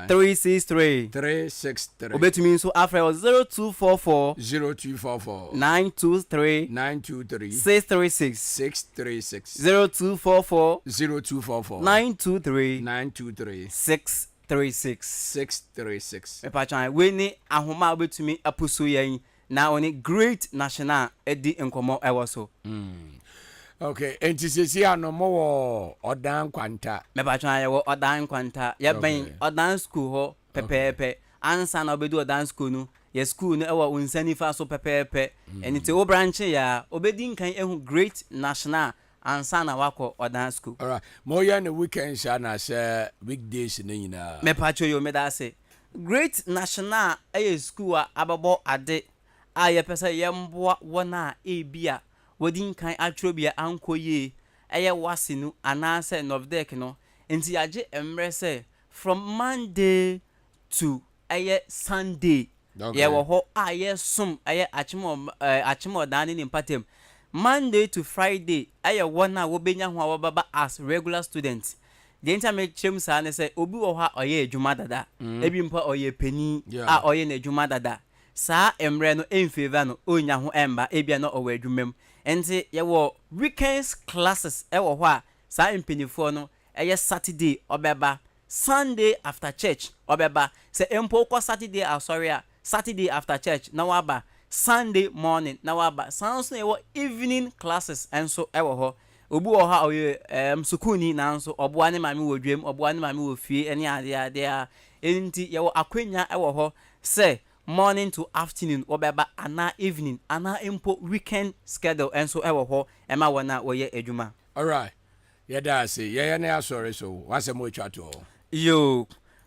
363 obetumi so afre 0244 923 636 0244 923 636 Epachan we ni ahoma obetumi apuso yen na oni Great National edi nkomo ewo so okay entisesi anomo wo odan kwanta mepachan ye wo odan kwanta ye ben odan school ho pepepe ansa na obedu odan school no ye school no ewo unsani fa so pepepe enite wo branch ya obedi nkan ehu Great National ansa na wako odan school. Alright. Mo ya na weekends na say weekdays na nyina. Me pacho yo me da say Great National school ababo ade ye pese ye mboa wona bia wodi nkan atrobia ankoye wase nu anase novdek no enti age emre say from Monday to Sunday ye wo ho sum achimo dan ni mpatem Monday to Friday one na wo benya ho baba as regular students the intermediate chem sa ne say obi wo ha oye adwuma dada ebi mpa oye pani oye na adwuma dada sa emre no en favor no onya ho emba ebia no owe adwumam enti ye wo weekends classes wo ho sa empanifo no Saturday obeba Sunday after church obeba say empo ko Saturday Saturday after church na waba Sunday morning na waba sounds na evening classes enso ewo ho obu wo ha oye sukuni na nso oboa ne mame wo dwem oboa ne mame wo fie ene ade enti ye wo akwanya ewo ho say morning to afternoon obeba ana evening ana impo weekend schedule enso ewo ho ema wona wo ye adwuma. All right. Yeah, that's it. Yeah, na sorry so. What's the more chat to? Yo,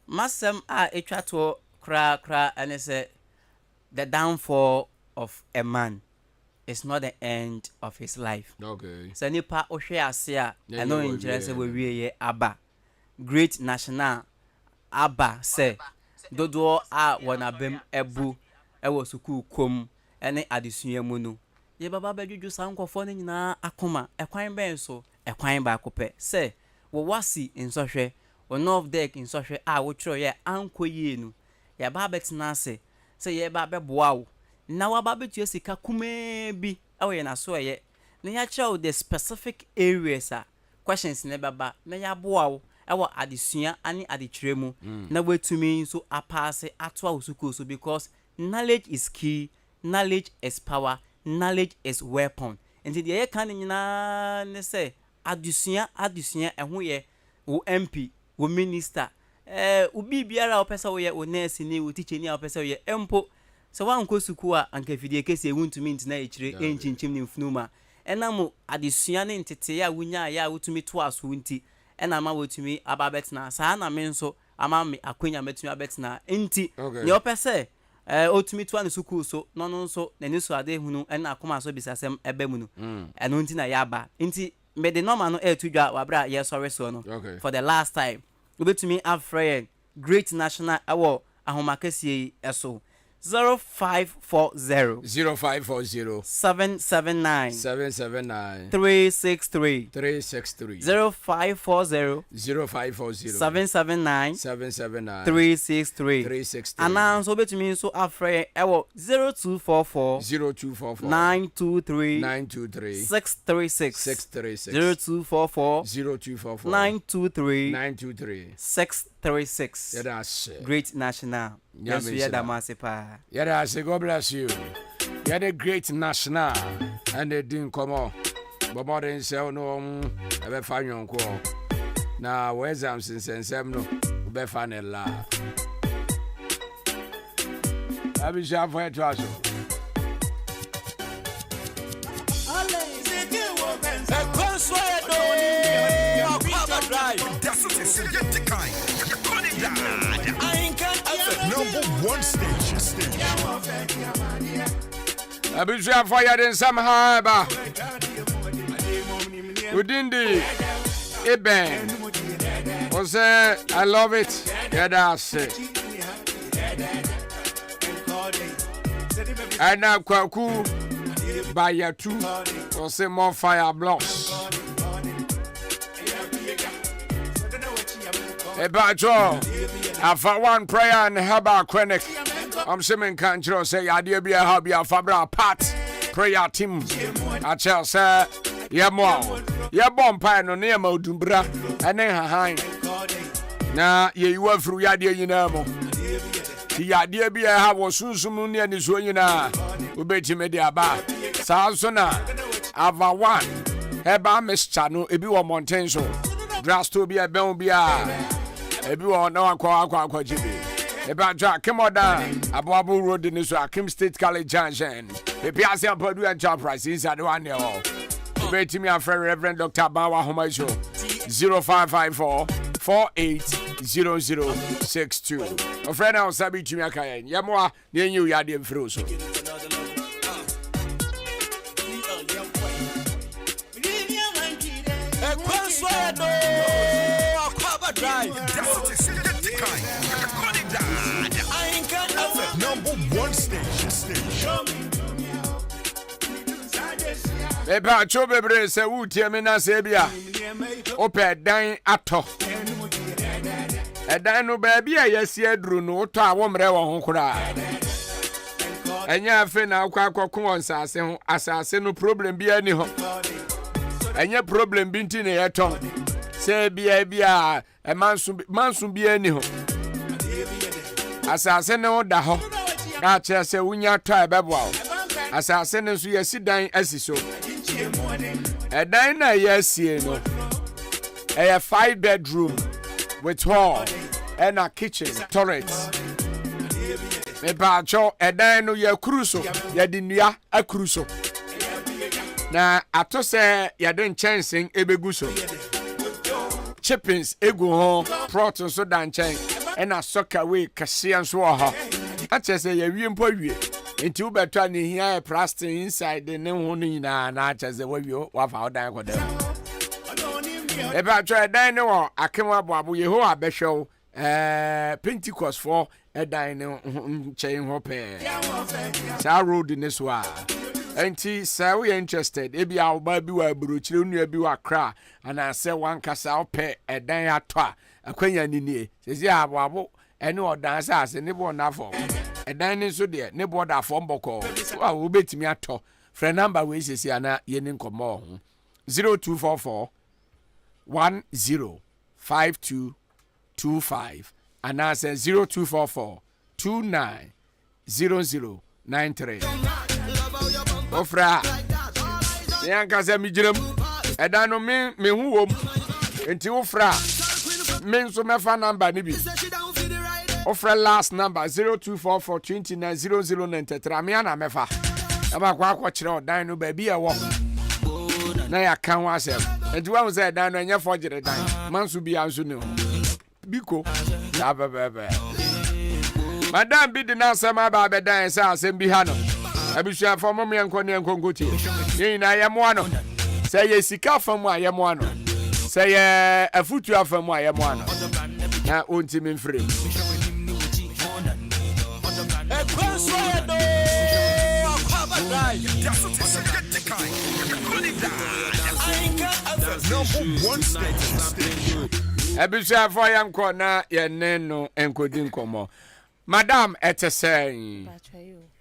masem etwa to kra and say the downfall of a man is not the end of his life. Okay. So nipa ohwe ase a eno interest we wie aba Great National aba say dodo wona bem ebu ewo suku kom ene adesua mu no ye baba badwudwu sankofo ne nyina akoma ekwan ben so ekwan ba akopɛ say wo wasi nsohwe wo north deck nsohwe wo twro ye ankoyie nu ye ba betina ase say ye ba beboa wo na wa ba betu sika kuma bi ye na so ye na ya kyerɛ the specific areas questions ne baba na ya boa wo ewo adesua ani adetwere mu na wetumi so apase ato awusuko so because knowledge is key, knowledge is power, knowledge is weapon. And the ye kan nyina ne say adesua eho ye wo MP wo minister ubi biara opesa wo ye wo nurse ni wo teacher ni opesa wo ye empo so wan ko suku a anka fidie kese wuntumi ntina echire enchinchim ni mfunuma ɛnam adesua ne ntete a wunya ya wotumi to aso nti ɛna ma wotumi aba betena saa na me nso ama me akwenya metumi abetena nti ne opese otumi to an sukuu so no nso na ni so ade hunu ɛna akoma so bisasem ebe mu no ɛno nti na yaba nti me de normal no to dwa wabra yes sorry so no for the last time obetumi afrɛ great national awo ahomakɛsie ɛso 0540 779 363 0540 779 363 announce obetumi so afrɛ ɛwɔ 0244 923 636 0244 923 636 great national. Yes, we had a massive. Yeah, I say God bless you. You're the great national, and they didn't come on. But more than say no, ever find your call. Now, where's I'm since I'm no, be funny la. I be sure for it also. Number one station. I be sure for you then somehow, but within the Eben was I love it. Yeah, that's it. And now Kwaku by your two or say more fire blocks. About you, after one prayer and Haba clinic, I'm saying can't you say idea be a hobby of Fabra Pat prayer team. I shall say, yeah, more. Yeah, bonfire no near Modumbra and then her hind. Now, you were through your idea, you know. The idea be a house soon soon near the Zoyina. We bet you media bar. Sazona, Ava one. Heba Miss Chano, if you are Montenso. Grass to be a Belbia. Everyone know Akwaaba Jibi. About Jack, come on down. Abu Road in Israel, Kim State College Junction. The Piazza Purdue and Job Price inside one year old. Wait me, Reverend Dr. Bawa Homaisho 0554 480062. A friend of Sabi Chimiaka, Yamwa, near you, Yadim Fruso. Number one station. Eba chobebre se wutie me na se bia. Ope dan ato. Edan no ba bia yesi aduru no to a wo mre wo ho kura. Enya afi na akwa onsase ho asase no problem bia ni ho. Enya problem bi nti na yeton. Se bia mansu bia ni ho. Asase no da ho. Na che se wunya to ebebo a. Asase no so yesi dan asiso. Edan na yesi no. A 5-bedroom with hall and a kitchen, turret. Me bacho edan no ye cruso, ye dinua a cruso. Na ato se ye den chancing ebeguso. Chippings egu ho, proton so dan chen, and a soccer way kasian so ha. Ache se ye wi mpo wi. Enti ubeto ni hia plastic inside the ne ho ni na ache se we wa fa odan ko dem. Eba try dan no akema boabo Yehowa behwew Pentecost for dan no chain ho pe sa road in this wa enti say we interested ebi awba bi wa burochire nua bi wa kra ana say wan kasa ope dan ato a akwanya ninie sezi aboabo ene odan ase ne bo na fo dan ni so de ne bo da fo mboko wa wo betimi ato friend number we sesi ana ye ni nkomo 0244 105225 and I say 0244 290093. Ofra, Yanka say me jiram. Edano me hu wom. Enti ofra. Me so me fa number ni bi. Ofra last number 0244 290093. Me ana me fa. Aba kwa kire odan no ba bi e wo. na ya kan ho asem enti wa say dan no enye forgery dan manso bi anso ne ho biko ya bebe madam bi de na asem aba bedan say asem bi ha no abisua fo mo me enko ne enko ngoti yin na ye mo ano say ye sika fam a ye mo ano say ye afutu afam a ye mo ano na onti me mfre Ebisha for yanko na ye no enkodi nkomo madam etesen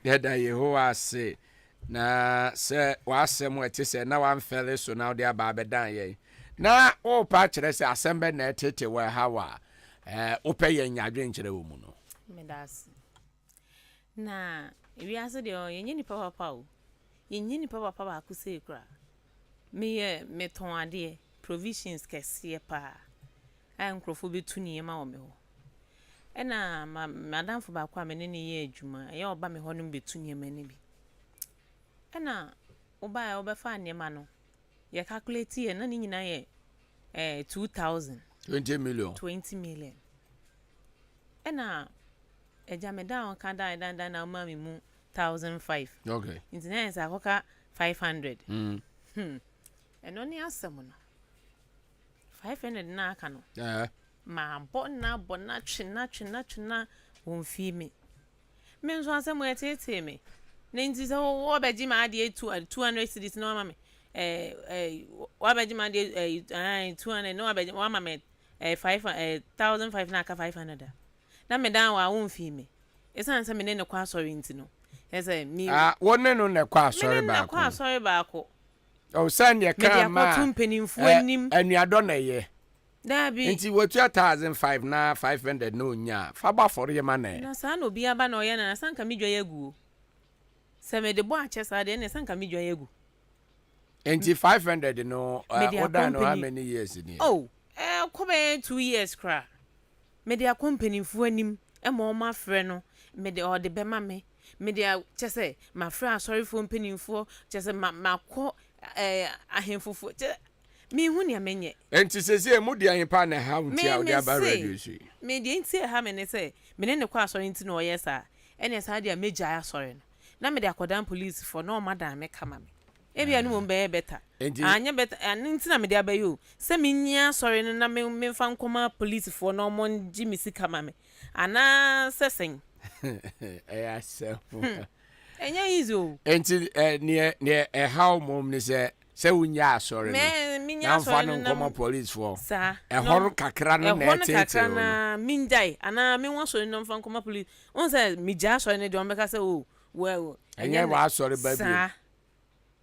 yeda Yehowa se na se wasem etese na wan fele so na de aba bedan ye na o pa kire se asembe na etete we hawa ope ye nyadwe nkire wo mu no medas na wi ase de yenye ni papa o yenye ni papa ba ku se kra me ton ade provisions kese pa nkrofo betu ni yema wo me ho ena madam fo ba kwa me ne ye adwuma ye oba me ho no betu ni yema ne bi ena oba fa anema no ye calculate ye na ni nyina ye 2000 20 million ena eja me down kan dan na ma me mu 1005 okay internet akoka 500 eno ni asem no 500 na aka no ma bona twena won fi me nso asem etete me na nti se wo beji ma ade 200 cedis no ma me wo beji ma ade 200 no beji wo ma me 5005 na aka 500 na me dan wa won fi me esan se me ne kwa sorry nti no ese mi wonne no ne kwa sorry ba ko o san ye kan ma anuado na ye dabi nti wotu 1005 na 500 no nya fa ba for ye ma na sa no bia ba na oye na san ka mi dwa yagu se me de bo a chesa de na san ka mi dwa yagu nti 500 no oda no how many years ni ko be 2 years kra me de company fu anim e mo ma frɛ no me de o de be ma me de chese ma frɛ sorry for mpanimfo chese ma ko ahemfofo mi hu ne amenye enti sese mu de ahepa na ha unti a de aba radio shi me de enti ha me ne se me ne kwa asori enti na oye sa ene sa de meja asori no na me de akodan police for no madam me kama me e bia no mo be better anya better enti na me de abayo se me nya asori no na me fa nkoma police for no mo nji me sika ma me ana sesen se enya izo enti ne how mom ne se unya asori me nya asori no nkoma police for sa horo kakra no na etete na mindai ana me won asori no fa nkoma police on se me ja asori ne de on beka se well enya wa asori ba bi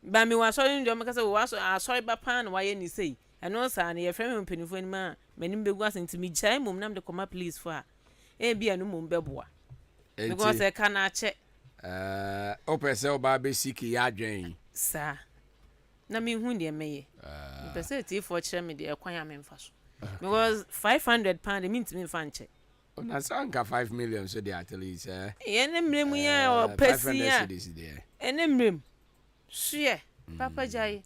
ba me wa asori de on beka se asori ba pan wa ye ni sei eno sa na ye frame mpenifo ni ma menim begu asenti me jai mom nam de koma police for e bia no mom beboa because e kana che opese oba be siki ya adwen sa na me hu de meye opese ti for chere me de ekwan ya me mfa so because 500 pound mean to me fa nche na sanka 5 million so dey at least ye ne mrem ya o pesi ya ene mrem suye papa jai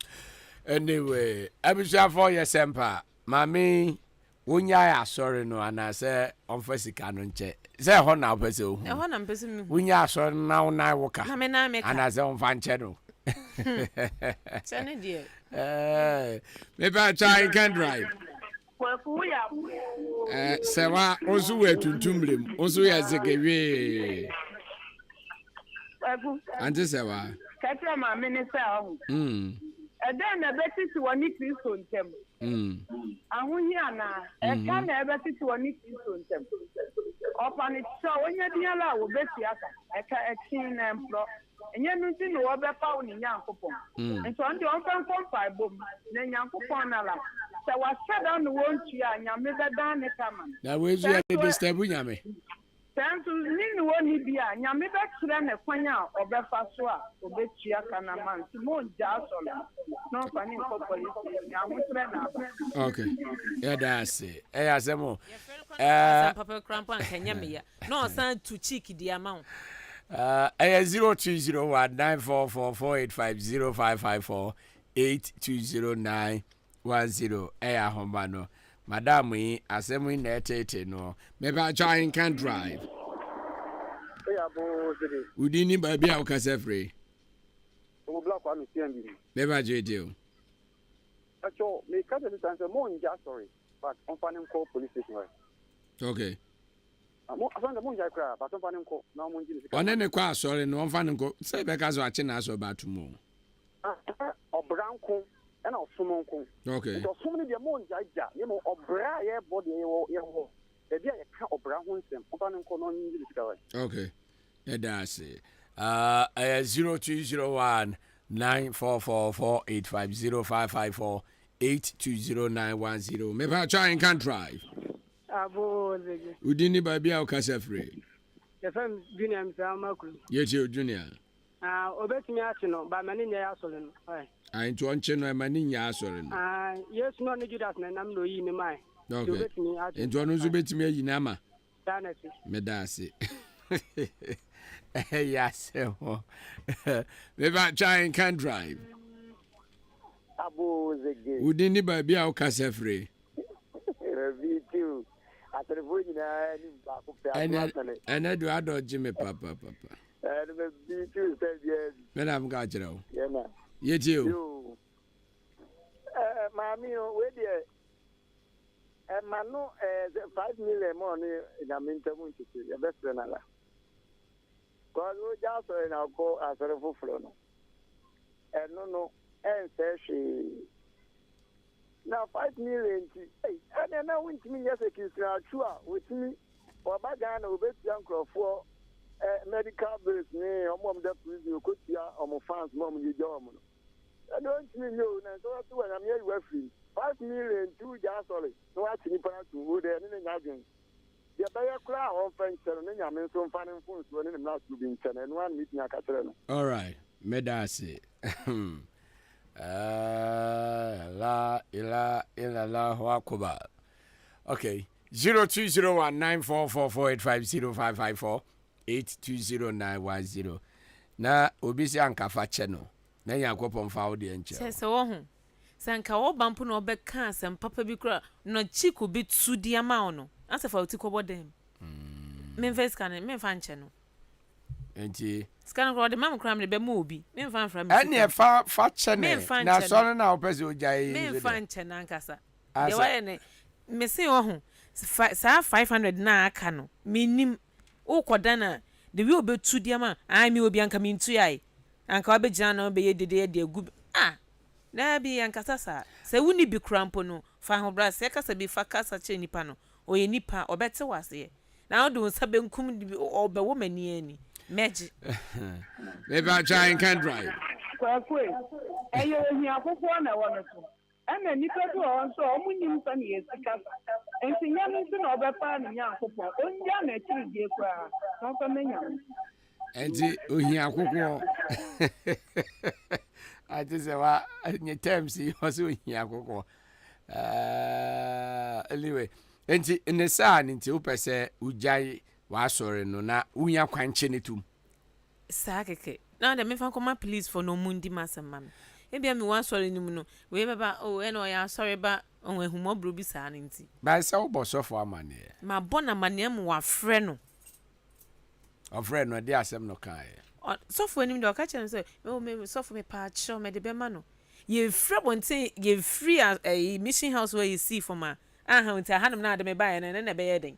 anyway abisha for your semper mami wonya ya sorry no anase onfa sika no nche se ho na pese ohu ho na pese mi wonya sorry na na woka na me ka anase onfa nche no chane die maybe I try can drive sewa ozu we tuntumlem ozu ya zegewe ante sewa katra ma minister ahu eden na betiti woni Kristo ntem ahu hi ana eka na ebetiti woni Kristo ntem opani so onye diala wo beti aka eka ekin na emplo enye nti no wo befa woni nyankopon nso ndi on fan kompa bom na nyankopon na la se wa sada no wontu a nyame beda ne kama na wezu ya disturb nyame tanto nini woni bia nyame betra ne kwanya obefa so a obetua kana man ti mo ja so no fani ko police nyamu tre na okay ya da se ya se mo papa crampa kenya me ya no san to cheek di amount 02019444850554 820910 ɛyɛ ahoma no madam yi asɛm yi na ɛtete no meba try can drive Udi ni baabi a wokasa free o black one CMB meba jedio acho me ka de sanse mo nja sorry but on fanim call police station right okay mo afan de mo nja kra but on fanim call na mo nji one ne kwa sorry no on fanim call say be ka so ache na so batumo obranko na osumonko okay so sumni de mo nja ja ye mo obra ye body ye wo e bia ye ka obra ho nsem on fanim call no nji sika right okay yeah that's it 0201 9444850554 820910 me try and can drive abo zege udini babia okasa free FM junior msamakru yeti junior obetimi ati no ba mani nya asole no ai nto onche no mani nya asole no yes no ni Judas na nam no yi ni mai obetimi ati nto no zo betimi ayi na ma danasi me dasi yes me try and can drive abo zege udini babia okasa free revitu atrevoi na ni ba ko pe atale ene do adodge me papa ene be bitu se bien me na mga jirawo yena yeti o mami o we de manu 5 million mo ni na mintamu ntiti ya best na la ko lo ja so na ko asore fufuro no eno no ense shi na 5 million ti and na win me yes ekisra chua wetimi obaga na obetia nkrofo medical bills ni omom da prison okotia omo fans mom ni jo omo no don't me know na so to when am here free 5 million tu ja sorry no atini para tu wo de ni nya dwen ya ba ya kra on fencer ni nya me so mfa ni phone so ni na tu bi nchen no an meet nya ka tere no all right medasi la Allahu Akbar. Okay. 02019444850554 820910. Na obisi ankafa cheno. Na yakopon fa wo de nche. Se wo hu. Sanka wo bampo na obeka asem papa bi kra no chiku bi tudi ama ono. Asa fa uti kobo dem. Memphis kan memfa nche no. Enti scan ko de mam kram de be mu obi memfa mfra me ene fa chene na so na opese ojai memfa nche na nkasa de wa ne me se wo hu sa 500 na aka no minim ukoda na de wi obetu dia ma ai mi obi anka mi ntu ai anka obegina na obeye dede de agu na bi ankasa sa se wuni bi krampo no fa ho bra se kasa bi fa kasa che nipa no oye nipa obete wase na odu sabe nkum obewo mani ani meji maybe I try and can drive kwakwe eyo ohi akwụkwọ na wono so ena nipa do on so omunyim sa na yesika entinya nti na obepa na nya akwụkwọ onja na chiri die kwa so fa menya enti ohi akwụkwọ I just say wa nye terms you also ohi akwụkwọ anyway enti ne sa nti upese ujai wa sorry no na unya kwanche ne tum sakeke na de me fa koma police for no mundi masam mam e bia me wan sorry nim no we baba no ya sorry ba on ehumo bro bi sa nti ba se wo boso for amane ma bona mane am wa frɛ no ofrɛ no de asɛm no kae so for nim de o ka chen say me so for me pa cho me de be ma no ye frɛ bonten ye free a mission house where you see for ma aha nti aha na de me ba na na be ye den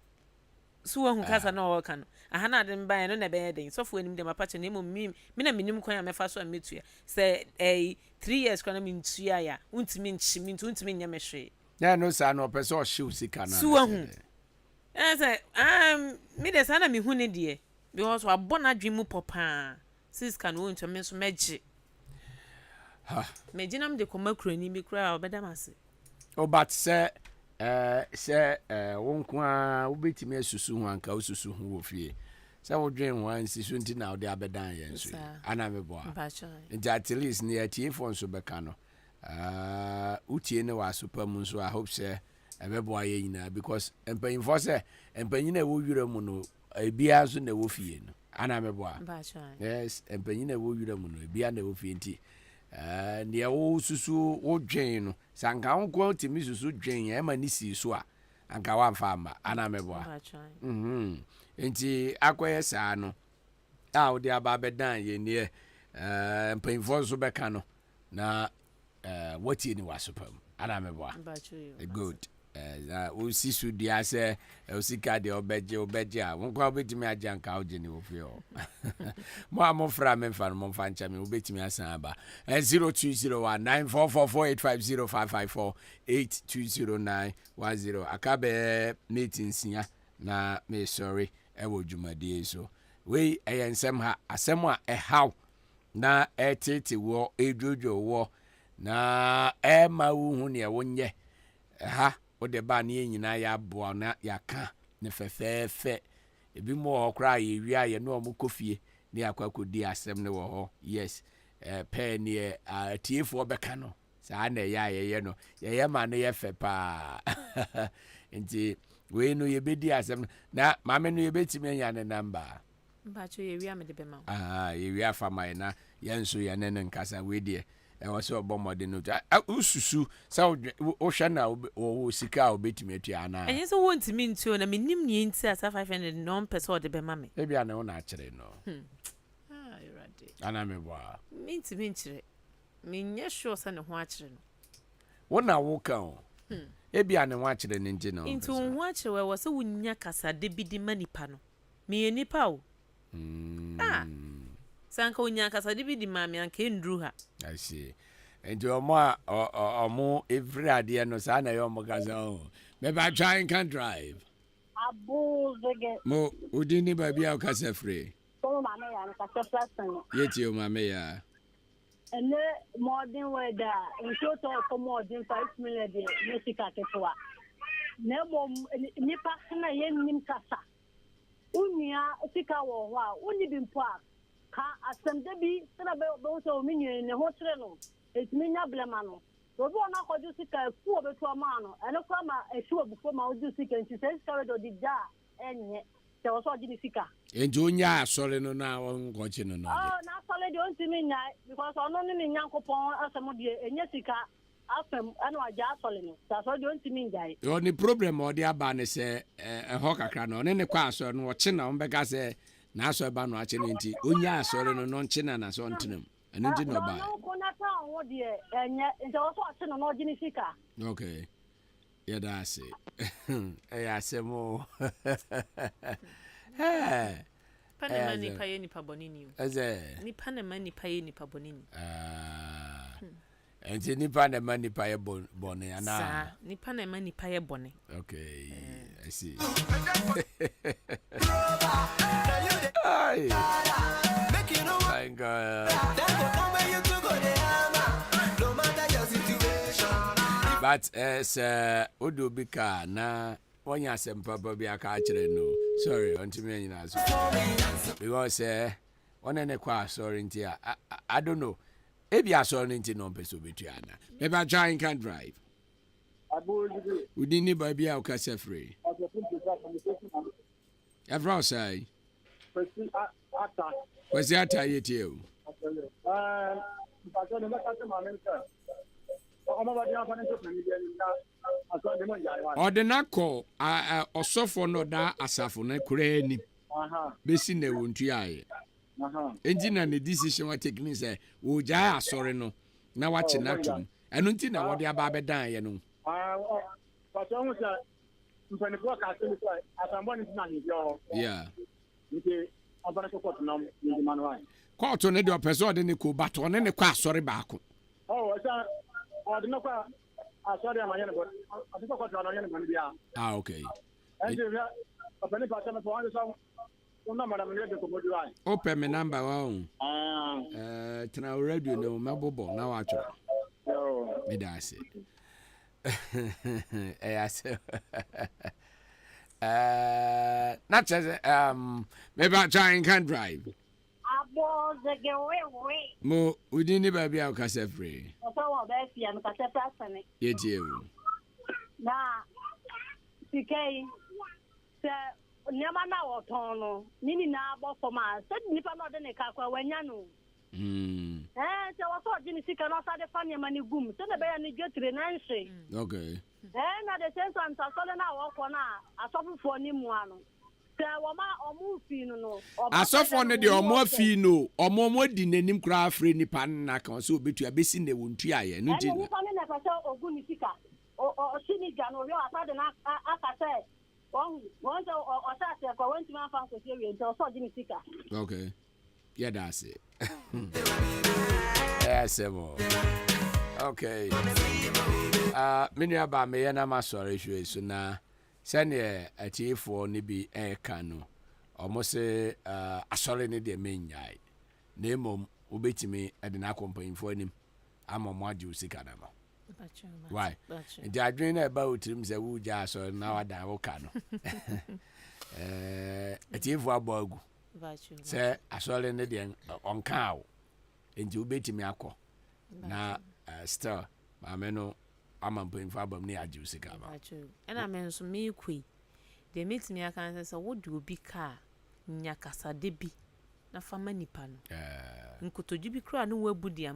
so hu kasa na o ka no aha na de mba no na be den so fo enim de mapache na me na menim kwan amefa so ametua say 3 years kwana me ntua ya untimi nchimi untimi nya me hwe ya no sa no person hwe usika na so hu say me de sana me hu ne de because wa bona dwemu popa sis kan wo ntwa me so meji ha me ginam de komakro ni mi kra obedamase o but say wonkwa wobetimi asusu ho anka osusu ho wo fie se wo dwen ho ansi so nti na ode abedan yen so ana meboa nti at least ne atie fo nso beka no utie ne wa supermu so I hope say ebeboa ye nyina because empanyin fo se empanyin na wo wura mu no ebia so na wo fie no ana meboa yes empanyin na wo wura mu no ebia na wo fie nti nea wo susu wo dwen no sanka wo ko timi susu dwen e ma ni si so a anka wa mfa ma ana meboa enti akoye saa no a wo de aba bedan ye ne mpanyimfo so beka no na wati ni wasopam ana meboa good o si su dia se o sika de obeje a won kwa obetimi ajanka ogene ofi o mo amofra me fa no mo fa ncha me obetimi asan aba 020194448548209110 akabe meetingsia na me sorry e wo dwumadie so we eyensem ha asem a ehaw na etete wo edwojo wo na ma wu hu ne wonye ha o de ba ne nyina ya boa na ya ka ne fefefe ebi mo okra ye wia ye no mo kofie ne akwakodi asem ne wo ho yes pe ne tiefo beka no saa na ya ye no ye ma ne ye fe pa nti we no ye bedi asem na mame no ye betime nya ne number Bacho ye wia me de be ma ye wia fa mai na ye nso ye ne nkasa we de e wo so bomode no ususu sa o hwa na o sika obetimi atua ana enye so wontimi ntuo na menim nie nti asa 500 no person de be ma me e bia na wo na akere no irade ana me boa mintimi nkyere menye sure sa ne ho akere no wo na wo ka o e bia ne ho akere ne nje no into ho akere we so wunya kasa de bidi manipa no me nipa o sanka unya kasa di mami anke ndru ha I see enti omo every ade no sa na yo mo kasa o me ba trying can drive abu zege mo udini ba bia o kasa free ko mama ya kasa flasan yeti o mama ya ene modern weather in total for more than 5 million de mesika ketwa na mo nipa na yennim kasa unia sika wo ho a uni bi mpo a ka asemde bi sena be so minye ne ho kire no etiminya blema no obi ona koju sika ku obetu ama no ene kwa ma ehwu obufo ma oju sika nti se sika we do di da enye se wo so di ni sika enti onya asore no na won gochi no no na asore di ontiminya because ono ni nyankopon asemo di enye sika afem anu aja asole no so di ontiminya yo ni problem o di aba ne se ho kakra no ne kwa asore no wo chi na on beka se na asore ba no achi no nti onya asore no no nchi na so ntinam enu ndi no ba no ko na ta ho di enye nti wo so achi no no di ni sika okay yeah that's it ya semo Panama ni paye ni pabonini. Eze. Ni Panama ni paye ni pabonini. Enti ni Panama ni paye bone ana. Sa, ni Panama ni paye bone. Okay, I see. Ay. My God. But as Odo Bika na Onya sempa baby aka akire no. Sorry, on to me na so. Because one ne kwa sorry nti I don't know. Ebi asori nti no peso betu ana. Maybe I try and can drive. We need baby aka kase free. Everyone say. What's that yet you? Ordinako osofo no da asafo na kure ni besi na wontu aye engine na decision wa take ni say wo ja asore no na wa che na tum eno nti na wo de aba bedan ye no yeah court ne de person de ne ko bato ne ko asore baako sorry, I'm not going to okay. Open my number one. Tena radio no mabobo na wacho. Me da say. Not just maybe I try and can drive. Mo udini baby au kase free. Yeti na sikei se nyama na woton no nini na abo foma se nipa no de ne ka kwa wanya no sɛ wɔsɔ ɔgye ne sika na ɔsa de fa nneɛma no gum sɛdeɛ ɛbɛyɛ no dwetire na nhye Okay. na de sɛ nso asɔre no a wɔkɔ no a asɔfofoɔ ne mua no sɛ wɔma ɔmo fi no asɔfoɔ no deɛ ɔmo afi no ɔmo di n'anim koraa afrɛ nipa no na kan sɛ obetu abɛsi na wɔntu ayɛ no nti nipa no na ɛpɛ sɛ ogu ne sika ɔhye ne gya no ɔhwɛ asade no aka sɛ wɔn sɛ ɔhyɛ aseɛ kɔ wɔntumi amfa nkɔsi awie nti ɔsɛ ɔgye ne sika. Okay. Yeah, that's it. Yes, more. Okay. Many about me and I'm sorry, so now send a tea for Nibi air cano. Almost say, a sorry, need the main guy. Name obey me at the accompany for him. I'm on what you see, Canama. Why? They are dreaming about him, the wood jazz, or now I die, cano. A tea for a bog. Sɛ asɔre ne deɛ ɔnka wo nti wobɛtumi akɔ na still maame no ama mpanyimfo abam ne agye wo sika ma ɛna me nso meekɔi deɛ mɛtumi aka sɛ sɛ wode obi ka a nya kasade bi na fa ma nipa no nkotodwe bi koraa ne woabu deɛ